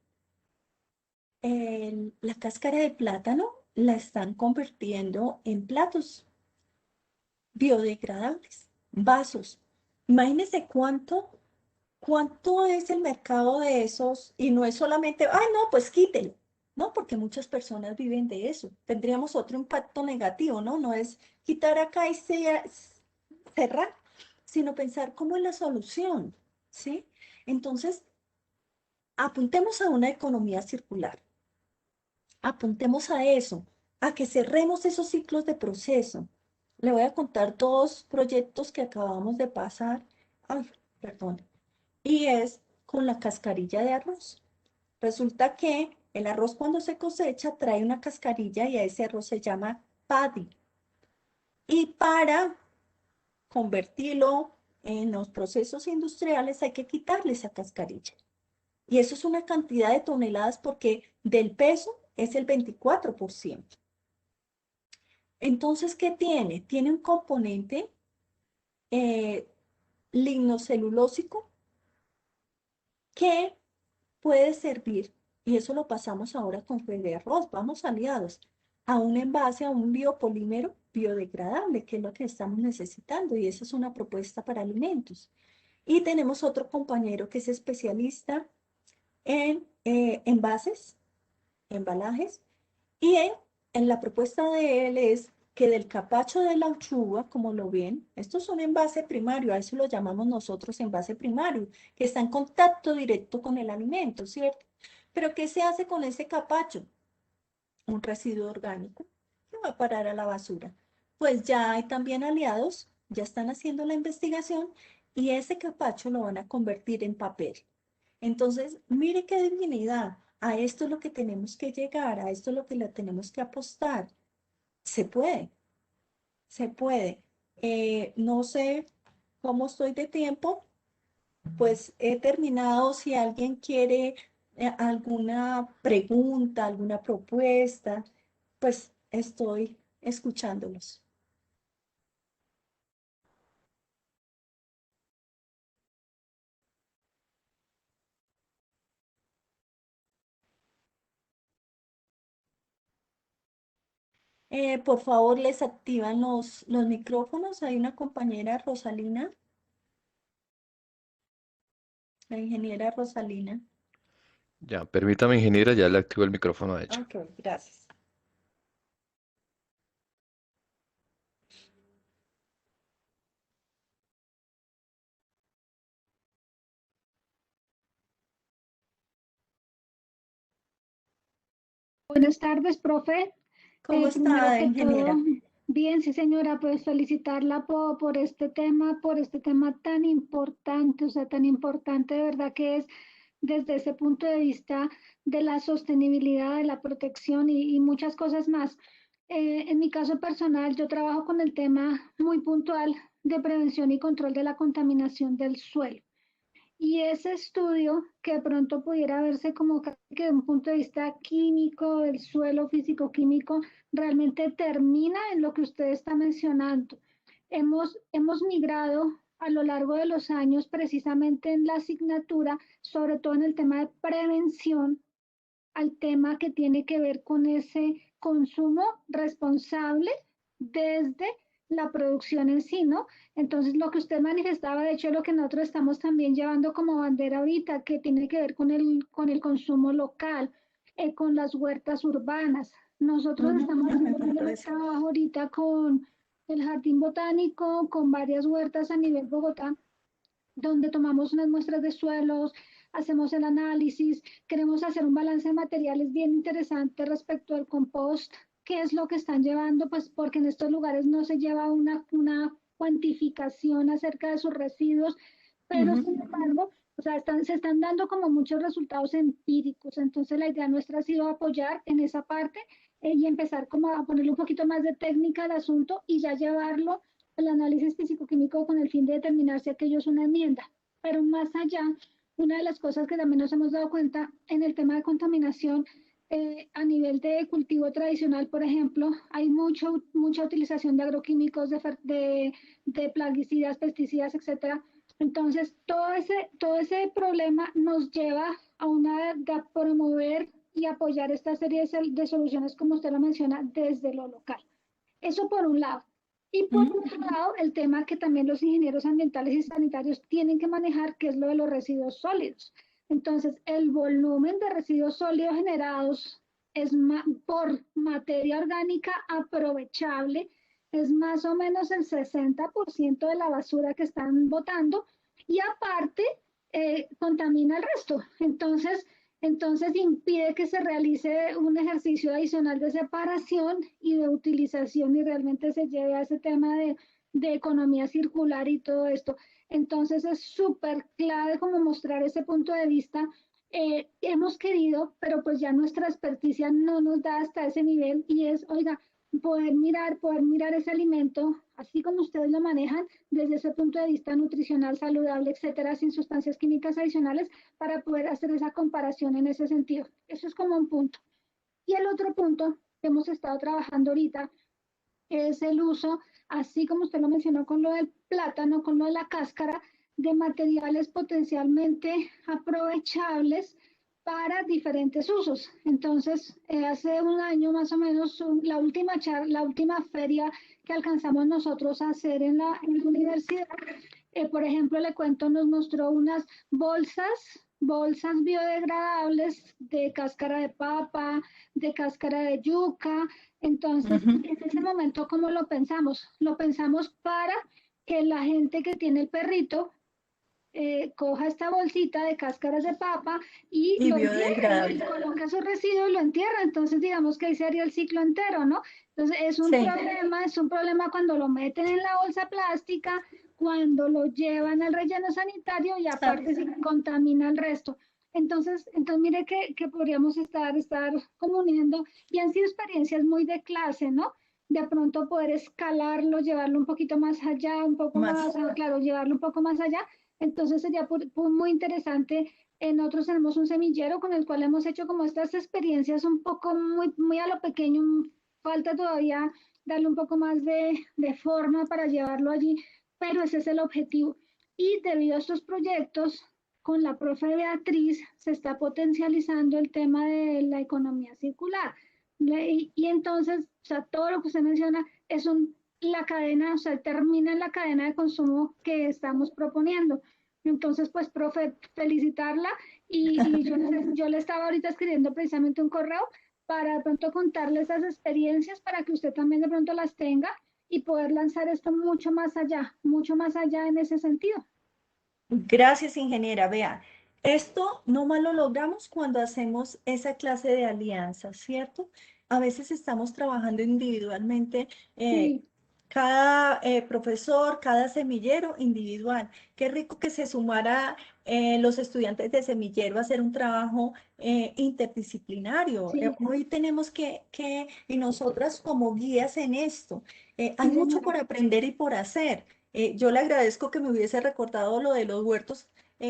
la cáscara de plátano, la están convirtiendo en platos biodegradables, vasos. Imagínense cuánto es el mercado de esos, y no es solamente, ay, no, pues quítelo, ¿no? Porque muchas personas viven de eso. Tendríamos otro impacto negativo, ¿no? No es quitar acá y cerrar, sino pensar cómo es la solución, ¿sí? Entonces, apuntemos a una economía circular, apuntemos a eso, a que cerremos esos ciclos de proceso. Le voy a contar dos proyectos que acabamos de pasar, ay, perdón, y es con la cascarilla de arroz. Resulta que el arroz cuando se cosecha trae una cascarilla y a ese arroz se llama paddy. Y para convertirlo en los procesos industriales hay que quitarle esa cascarilla. Y eso es una cantidad de toneladas porque del peso es el 24%. Entonces, ¿qué tiene? Tiene un componente eh, lignocelulósico que puede servir, y eso lo pasamos ahora con fe de arroz, vamos aliados, a un envase, a un biopolímero biodegradable, que es lo que estamos necesitando, y esa es una propuesta para alimentos. Y tenemos otro compañero que es especialista en envases, embalajes, y en la propuesta de él es que del capacho de la uchuva, como lo ven, esto es un envase primario, a eso lo llamamos nosotros envase primario, que está en contacto directo con el alimento, ¿cierto? Pero ¿qué se hace con ese capacho? Un residuo orgánico que va a parar a la basura. Pues ya hay también aliados, ya están haciendo la investigación y ese capacho lo van a convertir en papel. Entonces, mire qué divinidad. A esto es lo que tenemos que llegar, a esto es lo que le tenemos que apostar. Se puede, se puede. No sé cómo estoy de tiempo, pues he terminado. Si alguien quiere alguna pregunta, alguna propuesta, pues estoy escuchándolos. Por favor, les activan los micrófonos. Hay una compañera, Rosalina, la ingeniera Rosalina. Ya, permítame, ingeniera, ya le activo el micrófono a ella. Ok, gracias. Buenas tardes, profe. ¿Cómo Primero está, que todo, ingeniera? bien, sí, señora, pues felicitarla por este tema tan importante, o sea, tan importante de verdad que es desde ese punto de vista de la sostenibilidad, de la protección y muchas cosas más. En mi caso personal, yo trabajo con el tema muy puntual de prevención y control de la contaminación del suelo. Y ese estudio, que de pronto pudiera verse como que de un punto de vista químico, del suelo físico-químico, realmente termina en lo que usted está mencionando. Hemos migrado a lo largo de los años precisamente en la asignatura, sobre todo en el tema de prevención, al tema que tiene que ver con ese consumo responsable desde la producción en sí, ¿no? Entonces, lo que usted manifestaba, de hecho, lo que nosotros estamos también llevando como bandera ahorita, que tiene que ver con el consumo local, con las huertas urbanas. Nosotros Ujú, estamos me haciendo contó un eso. trabajo ahorita con el Jardín Botánico, con varias huertas a nivel Bogotá, donde tomamos unas muestras de suelos, hacemos el análisis, queremos hacer un balance de materiales bien interesante respecto al compost, qué es lo que están llevando, pues porque en estos lugares no se lleva una cuantificación acerca de sus residuos, pero Ujú. sin embargo, o sea, se están dando como muchos resultados empíricos. Entonces la idea nuestra ha sido apoyar en esa parte y empezar como a ponerle un poquito más de técnica al asunto y ya llevarlo el análisis físico-químico con el fin de determinar si aquello es una enmienda. Pero más allá, una de las cosas que también nos hemos dado cuenta en el tema de contaminación, a nivel de cultivo tradicional, por ejemplo, hay mucha utilización de agroquímicos, de plaguicidas, pesticidas, etcétera. Entonces, todo ese problema nos lleva a promover y apoyar esta serie de soluciones, como usted lo menciona, desde lo local. Eso por un lado. Y por Ujú. otro lado, el tema que también los ingenieros ambientales y sanitarios tienen que manejar, que es lo de los residuos sólidos. Entonces, el volumen de residuos sólidos generados por materia orgánica aprovechable es más o menos el 60% de la basura que están botando y aparte contamina el resto. Entonces impide que se realice un ejercicio adicional de separación y de utilización y realmente se lleve a ese tema de economía circular y todo esto. Entonces es súper clave como mostrar ese punto de vista. Hemos querido, pero pues ya nuestra experticia no nos da hasta ese nivel y es, oiga, poder mirar ese alimento, así como ustedes lo manejan, desde ese punto de vista nutricional, saludable, etcétera, sin sustancias químicas adicionales, para poder hacer esa comparación en ese sentido. Eso es como un punto. Y el otro punto que hemos estado trabajando ahorita es el uso, así como usted lo mencionó con lo del plátano, con lo de la cáscara, de materiales potencialmente aprovechables para diferentes usos. Entonces, hace un año más o menos, la última feria que alcanzamos nosotros a hacer en la universidad, por ejemplo, le cuento, nos mostró unas bolsas biodegradables de cáscara de papa, de cáscara de yuca. Entonces, Ujú. en ese momento, ¿cómo lo pensamos? Lo pensamos para que la gente que tiene el perrito coja esta bolsita de cáscaras de papa y Y lo entierre, y biodegradable. coloca su residuo y lo entierra. Entonces, digamos que ahí se haría el ciclo entero, ¿no? Entonces, Sí, es un problema cuando lo meten en la bolsa plástica, cuando lo llevan al relleno sanitario y aparte sabes. se contamina el resto. Entonces mire que podríamos estar como uniendo, y han sido experiencias muy de clase, ¿no? De pronto poder escalarlo, llevarlo un poquito más allá, un poco más, Más. claro, llevarlo un poco más allá. Entonces sería muy interesante. Nosotros tenemos un semillero con el cual hemos hecho como estas experiencias un poco muy a lo pequeño. Falta todavía darle un poco más de forma para llevarlo allí, pero ese es el objetivo. Y debido a estos proyectos, con la profe Beatriz se está potencializando el tema de la economía circular. Y entonces, o sea, todo lo que usted menciona es la cadena, o sea, termina en la cadena de consumo que estamos proponiendo. Entonces, pues, profe, felicitarla, y yo le estaba ahorita escribiendo precisamente un correo para de pronto contarle esas experiencias para que usted también de pronto las tenga y poder lanzar esto mucho más allá en ese sentido. Gracias, ingeniera. Vea, esto no más lo logramos cuando hacemos esa clase de alianzas, ¿cierto? A veces estamos trabajando individualmente, eh, Sí, cada profesor, cada semillero individual. Qué rico que se sumara los estudiantes de semillero a hacer un trabajo interdisciplinario. sí, Hoy tenemos y nosotras como guías en esto, hay sí, mucho señora. por aprender y por hacer. Yo le agradezco que me hubiese recordado lo de los huertos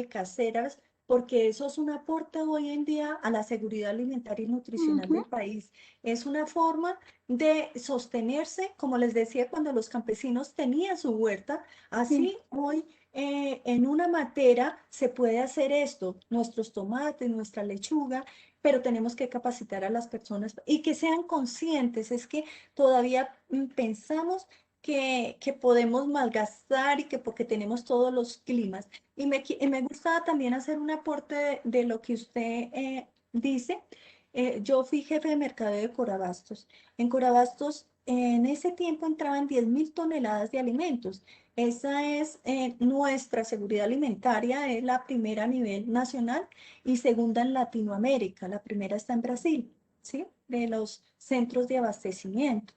caseras, porque eso es un aporte hoy en día a la seguridad alimentaria y nutricional Ujú, del país. Es una forma de sostenerse, como les decía, cuando los campesinos tenían su huerta, sí, así hoy en una matera se puede hacer esto, nuestros tomates, nuestra lechuga, pero tenemos que capacitar a las personas y que sean conscientes. Es que todavía pensamos que podemos malgastar y que porque tenemos todos los climas. Y me gusta también hacer un aporte de lo que usted dice. Yo fui jefe de mercadeo de Corabastos. En Corabastos, en ese tiempo entraban 10.000 toneladas de alimentos. Esa es nuestra seguridad alimentaria, es la primera a nivel nacional y segunda en Latinoamérica. La primera está en Brasil, ¿sí? De los centros de abastecimiento.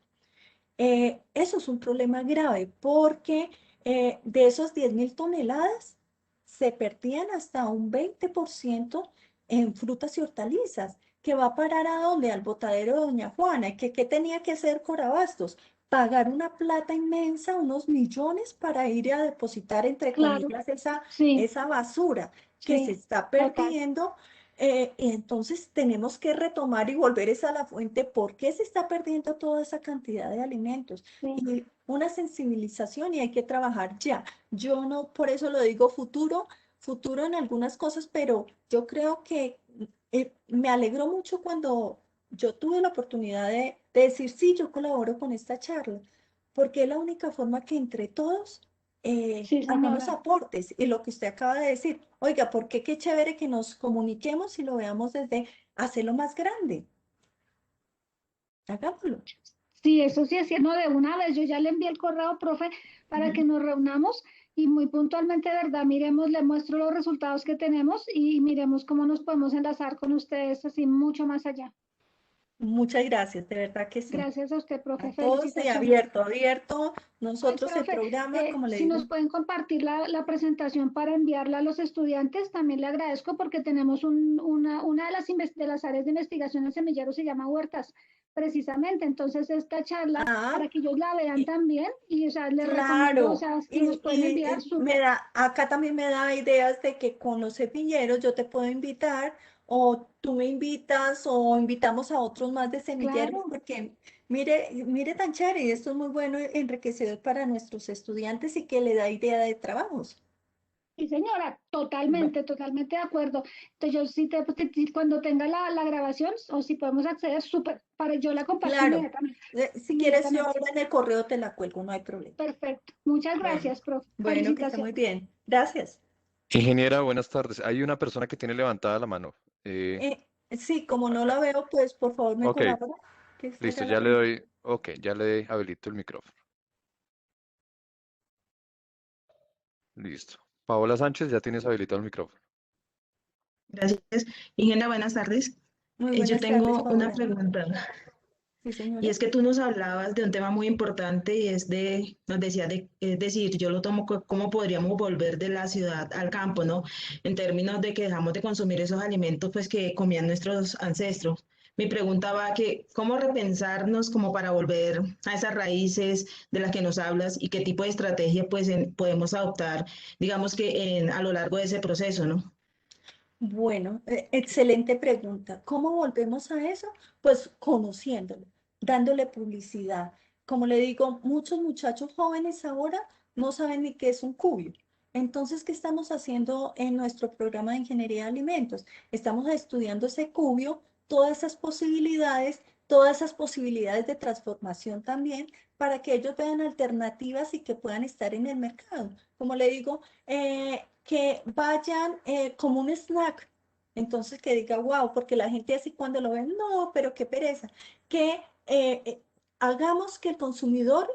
Eso es un problema grave porque de esos 10.000 toneladas se perdían hasta un 20% en frutas y hortalizas, que va a parar a dónde, al botadero de Doña Juana. ¿Qué tenía que hacer Corabastos? Pagar una plata inmensa, unos millones para ir a depositar, entre claro, comillas, sí, esa basura que se sí, está total. perdiendo. Y entonces tenemos que retomar y volver esa a la fuente. ¿Por qué se está perdiendo toda esa cantidad de alimentos? Sí. Y una sensibilización y hay que trabajar ya. Yo no, por eso lo digo futuro, futuro en algunas cosas, pero yo creo que me alegró mucho cuando yo tuve la oportunidad de decir, sí, yo colaboro con esta charla, porque es la única forma que entre todos Sí, hagamos señora. aportes. Y lo que usted acaba de decir, oiga, ¿por qué qué chévere que nos comuniquemos y lo veamos desde hacerlo más grande? Hagámoslo. Sí, eso sí es cierto. No, de una vez, yo ya le envié el correo, profe, para que nos reunamos y muy puntualmente, de verdad, miremos, le muestro los resultados que tenemos y miremos cómo nos podemos enlazar con ustedes así mucho más allá. Muchas gracias, de verdad que sí. Gracias a usted, A profe. todos y Felicitaciones. abierto, abierto. Ay, Nosotros el profe, programa, como le si nos digo, pueden compartir la presentación para enviarla a los estudiantes, también le agradezco porque tenemos una de de las áreas de investigación en semilleros se llama huertas, precisamente. Entonces, esta charla, ah, para que ellos la vean y- también, y o sea, les recomiendo, o claro, sea, si nos pueden enviar, me súper. da, acá también me da ideas de que con los cepilleros yo te puedo invitar o tú me invitas o invitamos a otros más de semilleros, Claro. porque mire tan chévere, y esto es muy bueno, enriquecedor para nuestros estudiantes y que le da idea de trabajos. Sí, señora, Bueno, totalmente de acuerdo. Entonces, yo sí cuando tenga la grabación, o si podemos acceder, súper, para yo la comparto claro, inmediatamente, si quieres yo inmediatamente. ahora en el correo te la cuelgo, no hay problema. Perfecto. Muchas Bueno, gracias, profe. bueno, que esté muy Felicitaciones. bien. Gracias. Ingeniera, buenas tardes. Hay una persona que tiene levantada la mano. Sí, como no la veo, pues por favor me Ok, colabora, que listo, fuera la ya le primera. doy. Ok, ya le habilito el micrófono. Listo. Paola Sánchez, ya tienes habilitado el micrófono. Gracias. Ingeniera, buenas tardes. Muy Yo buenas tardes, tengo una Paola. pregunta Sí, y señora. es que tú nos hablabas de un tema muy importante y nos decías es decir, yo lo tomo cómo podríamos volver de la ciudad al campo, ¿no? En términos de que dejamos de consumir esos alimentos pues que comían nuestros ancestros. Mi pregunta va a que, ¿cómo repensarnos como para volver a esas raíces de las que nos hablas y qué tipo de estrategia pues podemos adoptar, digamos que a lo largo de ese proceso, ¿no? Bueno, excelente pregunta. ¿Cómo volvemos a eso? Pues conociéndolo, dándole publicidad. Como le digo, muchos muchachos jóvenes ahora no saben ni qué es un cubio. Entonces, ¿qué estamos haciendo en nuestro programa de ingeniería de alimentos? Estamos estudiando ese cubio, todas esas posibilidades de transformación también, para que ellos vean alternativas y que puedan estar en el mercado. Como le digo, que vayan como un snack. Entonces que diga, wow, porque la gente así cuando lo ve, no, pero qué pereza. Que hagamos que el consumidor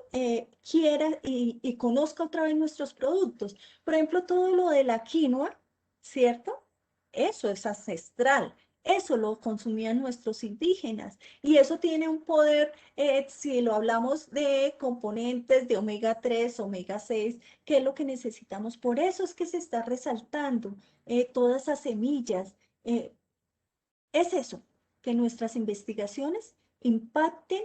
quiera y conozca otra vez nuestros productos. Por ejemplo, todo lo de la quinoa, ¿cierto? Eso es ancestral. Eso lo consumían nuestros indígenas y eso tiene un poder, si lo hablamos de componentes de omega 3, omega 6, que es lo que necesitamos. Por eso es que se está resaltando todas esas semillas. eh, es eso, que nuestras investigaciones impacten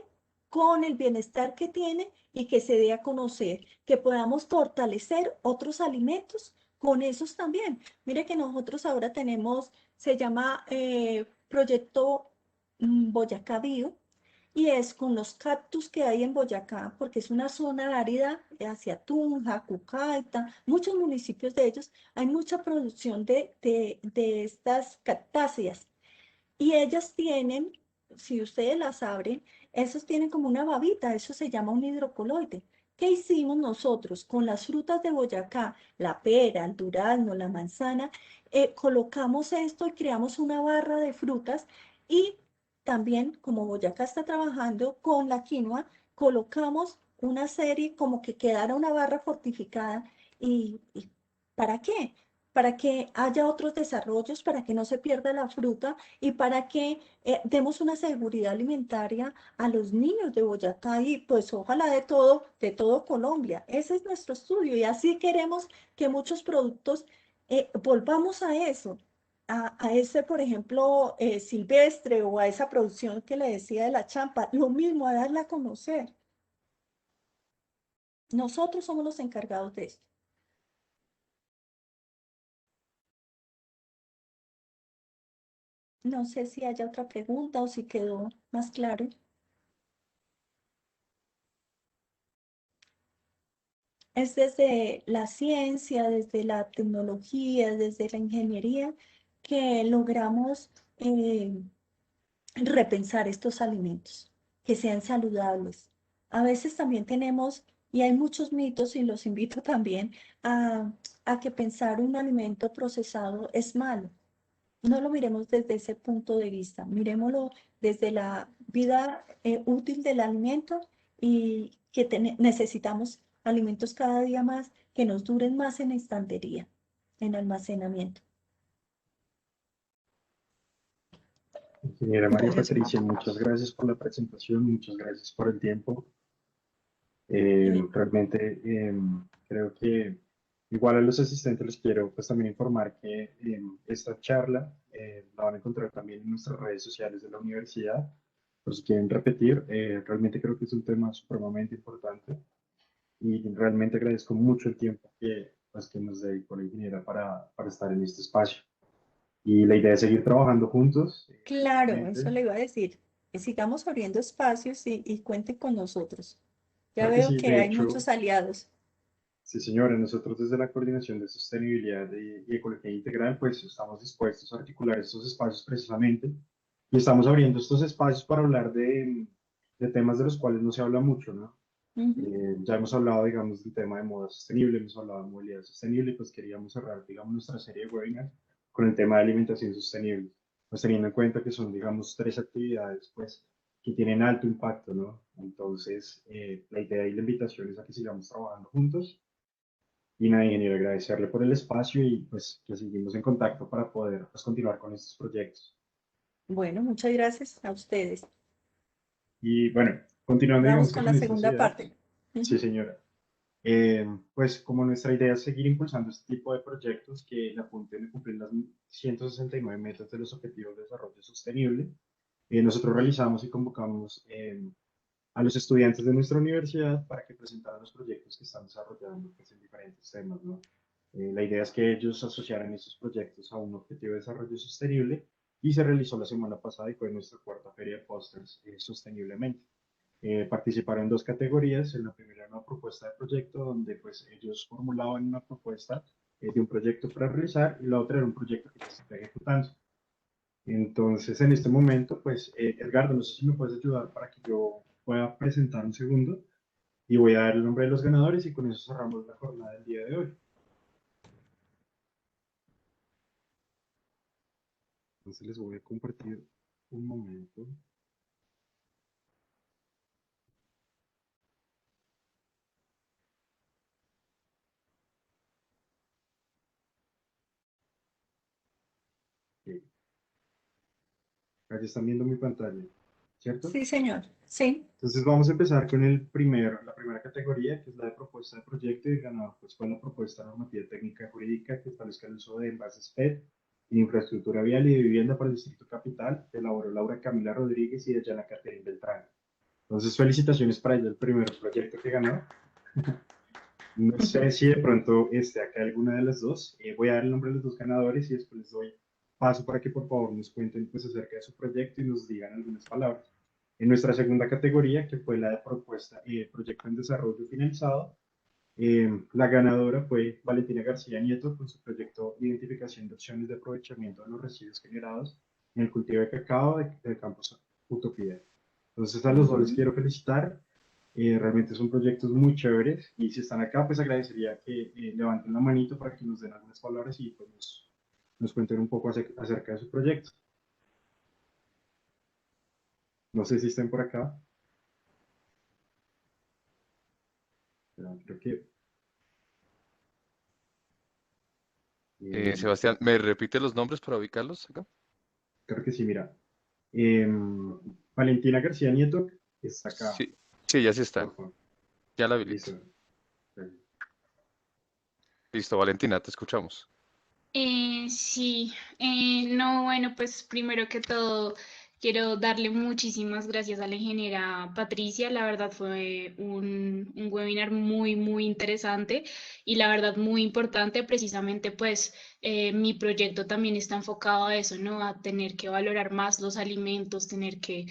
con el bienestar que tiene y que se dé a conocer, que podamos fortalecer otros alimentos con esos también. Mire que nosotros ahora tenemos, se llama Proyecto Boyacá Bio, y es con los cactus que hay en Boyacá, porque es una zona árida hacia Tunja, Cucaita, muchos municipios de ellos, hay mucha producción de estas cactáceas. Y ellas tienen, si ustedes las abren, esos tienen como una babita, eso se llama un hidrocoloide. ¿Qué hicimos nosotros con las frutas de Boyacá? La pera, el durazno, la manzana, colocamos esto y creamos una barra de frutas y también, como Boyacá está trabajando con la quinoa, colocamos una serie como que quedara una barra fortificada. ¿Y para qué? Para que haya otros desarrollos, para que no se pierda la fruta y para que demos una seguridad alimentaria a los niños de Boyacá y pues ojalá de todo Colombia. Ese es nuestro estudio y así queremos que muchos productos volvamos a eso, a ese, por ejemplo, silvestre o a esa producción que le decía de la champa, lo mismo, a darla a conocer. Nosotros somos los encargados de esto. No sé si haya otra pregunta o si quedó más claro. Es desde la ciencia, desde la tecnología, desde la ingeniería, que logramos repensar estos alimentos, que sean saludables. A veces también tenemos, y hay muchos mitos, y los invito también a, a que pensar un alimento procesado es malo. No lo miremos desde ese punto de vista, miremoslo desde la vida útil del alimento y que necesitamos alimentos cada día más que nos duren más en estantería, en almacenamiento. Ingeniera María Gracias. Patricia, muchas gracias por la presentación, muchas gracias por el tiempo. Eh, Realmente creo que igual a los asistentes les quiero pues también informar que esta charla la van a encontrar también en nuestras redes sociales de la universidad. Por si quieren repetir, realmente creo que es un tema supremamente importante y realmente agradezco mucho el tiempo que, pues, que nos dedicó la ingeniera para estar en este espacio. Y la idea es seguir trabajando juntos. Claro, eso Obviamente. le iba a decir, que sigamos abriendo espacios y cuenten con nosotros. Ya Claro que veo sí, que de hay hecho, muchos aliados. sí señora, nosotros desde la Coordinación de Sostenibilidad y Ecología Integral, pues estamos dispuestos a articular estos espacios precisamente y estamos abriendo estos espacios para hablar de temas de los cuales no se habla mucho, ¿no? Ujú. Ya hemos hablado, digamos, del tema de moda sostenible, hemos hablado de movilidad sostenible, y pues queríamos cerrar, digamos, nuestra serie de webinars con el tema de alimentación sostenible, pues teniendo en cuenta que son, digamos, tres actividades, pues, que tienen alto impacto, ¿no? Entonces, la idea y la invitación es a que sigamos trabajando juntos. Y nada, ingeniero, agradecerle por el espacio y pues que seguimos en contacto para poder pues, continuar con estos proyectos. Bueno, muchas gracias a ustedes. Y bueno, continuando, Vamos digamos que con con la estas segunda ideas, parte. sí, Ujú. señora. Pues como nuestra idea es seguir impulsando este tipo de proyectos que apunten a cumplir las 169 metas de los Objetivos de Desarrollo Sostenible, nosotros realizamos y convocamos a los estudiantes de nuestra universidad para que presentaran los proyectos que están desarrollando pues, en diferentes temas, ¿no? La idea es que ellos asociaran estos proyectos a un objetivo de desarrollo sostenible y se realizó la semana pasada y fue nuestra cuarta feria de pósters sosteniblemente. Participaron en dos categorías. En la primera, una propuesta de proyecto, donde pues ellos formulaban una propuesta de un proyecto para realizar y la otra era un proyecto que ya se está ejecutando. Entonces, en este momento, pues, Edgardo, no sé si me puedes ayudar para que yo pueda presentar un segundo y voy a dar el nombre de los ganadores y con eso cerramos la jornada del día de hoy. Entonces, les voy a compartir un momento. Ok. Acá están viendo mi pantalla, ¿cierto? Sí, señor. Sí. Entonces vamos a empezar con la primera categoría, que es la de propuesta de proyecto, y el ganador pues, fue la propuesta normativa técnica y jurídica que establezca el uso de envases PET y de infraestructura vial y de vivienda para el Distrito Capital, que elaboró Laura Camila Rodríguez y de Yana Caterina Beltrán. Entonces, felicitaciones para ella, el primer proyecto que ganó. No sé si de pronto acá alguna de las dos. Voy a dar el nombre de los dos ganadores y después les doy paso para que por favor nos cuenten pues, acerca de su proyecto y nos digan algunas palabras. En nuestra segunda categoría, que fue la de propuesta, proyecto en desarrollo finalizado, la ganadora fue Valentina García Nieto con su proyecto de identificación de opciones de aprovechamiento de los residuos generados en el cultivo de cacao del campus Utopía. Entonces a los dos les Ujú. quiero felicitar. Realmente son proyectos muy chéveres y si están acá, pues agradecería que levanten la manito para que nos den algunas palabras y pues nos cuenten un poco acerca de su proyecto. No sé si estén por acá, pero creo que... eh, Sebastián, ¿me repite los nombres para ubicarlos acá? creo que sí, mira. Eh, Valentina García Nieto está acá, Sí, sí, ya sí están. por favor. Ya la habilito. Listo. Listo, Valentina, te escuchamos. Sí, no, bueno, pues primero que todo quiero darle muchísimas gracias a la ingeniera Patricia. La verdad fue un webinar muy, muy interesante y la verdad muy importante. Precisamente pues mi proyecto también está enfocado a eso, ¿no? A tener que valorar más los alimentos, tener que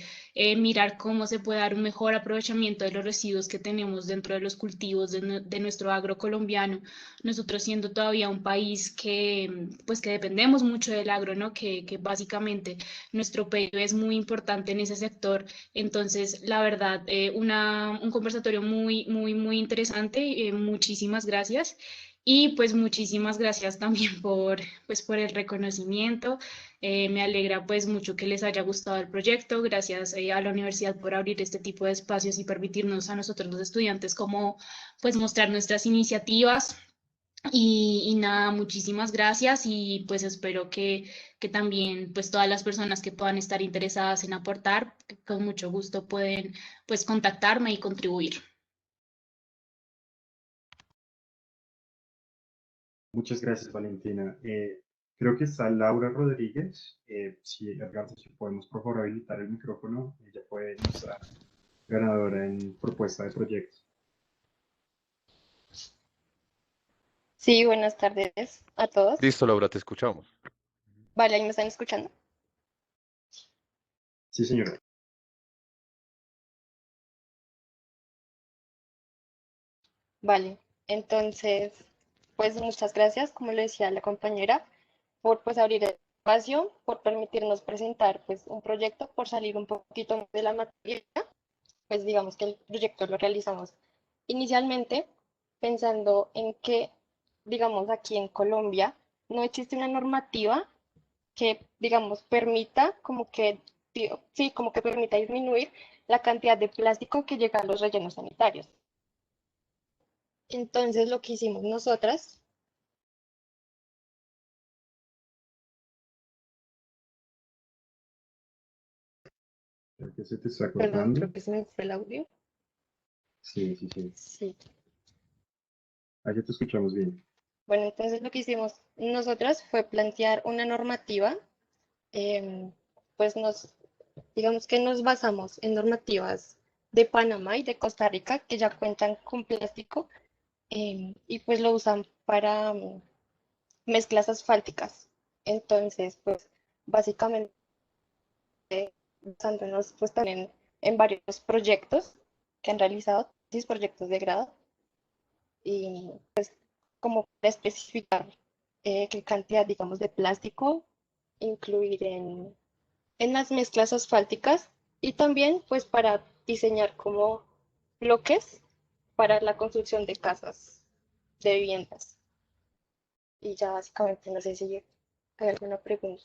mirar cómo se puede dar un mejor aprovechamiento de los residuos que tenemos dentro de los cultivos de nuestro agro colombiano. Nosotros siendo todavía un país que, pues que dependemos mucho del agro, ¿no? Que básicamente nuestro PIB es muy importante en ese sector. Entonces, la verdad, un conversatorio muy, muy, muy interesante. Muchísimas gracias. Y pues muchísimas gracias también pues, por el reconocimiento. Me alegra pues mucho que les haya gustado el proyecto. Gracias a la universidad por abrir este tipo de espacios y permitirnos a nosotros los estudiantes como pues mostrar nuestras iniciativas. Y nada, muchísimas gracias y pues espero que también pues todas las personas que puedan estar interesadas en aportar, con mucho gusto pueden pues contactarme y contribuir. Muchas gracias, Valentina. Creo que está Laura Rodríguez. Si, Edgardo, si podemos por favor habilitar el micrófono, ella fue nuestra ganadora en propuesta de proyecto. Sí, buenas tardes a todos. Listo, Laura, te escuchamos. Vale, ahí me están escuchando. Sí, señora. Vale, entonces, pues muchas gracias, como le decía la compañera, por pues abrir el espacio, por permitirnos presentar pues un proyecto, por salir un poquito de la materia. Pues digamos que el proyecto lo realizamos inicialmente pensando en que, digamos, aquí en Colombia no existe una normativa que, digamos, permita como que, sí, como que permita disminuir la cantidad de plástico que llega a los rellenos sanitarios. Entonces, lo que hicimos nosotras, Creo que se te está perdón, cortando. creo que se me fue el audio. Sí, sí, sí. Sí. Ahí te escuchamos bien. Bueno, entonces lo que hicimos nosotras fue plantear una normativa, em, pues digamos que nos basamos en normativas de Panamá y de Costa Rica que ya cuentan con plástico, y pues lo usan para mezclas asfálticas. Entonces, pues básicamente basándonos pues también en varios proyectos que han realizado, 6 proyectos de grado, y como para especificar qué cantidad, digamos, de plástico incluir en las mezclas asfálticas, y también pues para diseñar como bloques para la construcción de casas, de viviendas. Y ya básicamente no sé si hay alguna pregunta.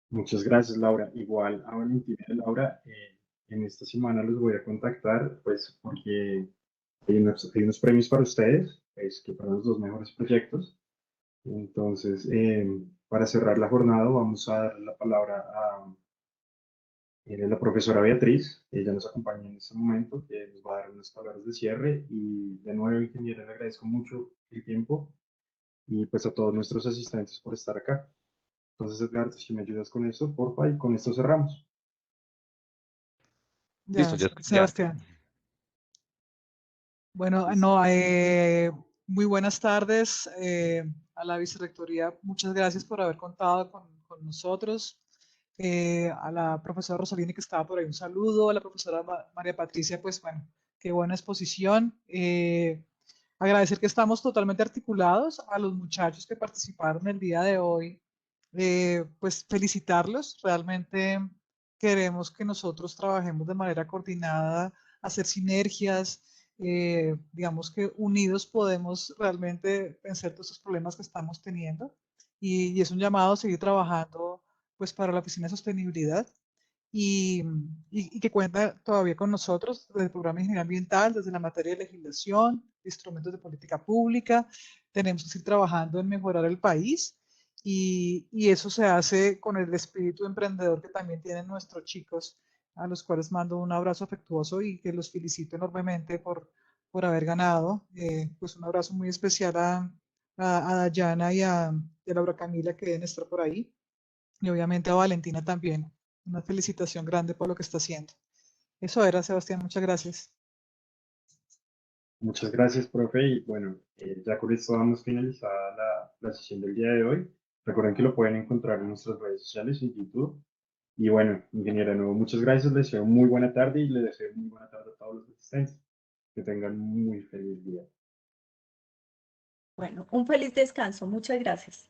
Muchas gracias, Laura. Igual a Valentina y Laura, en esta semana los voy a contactar, pues porque hay unos premios para ustedes, pues, que fueron los dos mejores proyectos. Entonces, para cerrar la jornada, vamos a dar la palabra a la profesora Beatriz. Ella nos acompaña en este momento, que nos va a dar unas palabras de cierre. Y de nuevo, ingeniera, le agradezco mucho el tiempo y pues a todos nuestros asistentes por estar acá. Entonces, Edgar, si me ayudas con esto, porfa, y con esto cerramos. Listo, Ya, ya. Sebastián. Bueno, Listo. no, muy buenas tardes a la Vicerrectoría. Muchas gracias por haber contado con nosotros. A la profesora Rosalini, que estaba por ahí, un saludo. A la profesora María Patricia, pues bueno, qué buena exposición. Agradecer que estamos totalmente articulados. A los muchachos que participaron el día de hoy, pues felicitarlos. Realmente queremos que nosotros trabajemos de manera coordinada, hacer sinergias. Digamos que unidos podemos realmente vencer todos esos problemas que estamos teniendo, y es un llamado a seguir trabajando pues para la Oficina de Sostenibilidad, y, y que cuenta todavía con nosotros desde el Programa de Ingeniería Ambiental, desde la materia de legislación, instrumentos de política pública. Tenemos que seguir trabajando en mejorar el país, y eso se hace con el espíritu emprendedor que también tienen nuestros chicos, a los cuales mando un abrazo afectuoso y que los felicito enormemente por haber ganado. Pues un abrazo muy especial a Dayana y a Laura Camila, que deben estar por ahí, y obviamente a Valentina también. Una felicitación grande por lo que está haciendo. Eso era, Sebastián, muchas gracias. Muchas gracias, profe. Y bueno, ya con esto damos finalizada la sesión del día de hoy. Recuerden que lo pueden encontrar en nuestras redes sociales, en YouTube. Y bueno, ingeniera, de nuevo, muchas gracias. Les deseo muy buena tarde y les deseo muy buena tarde a todos los asistentes. Que tengan un muy feliz día. Bueno, un feliz descanso. Muchas gracias.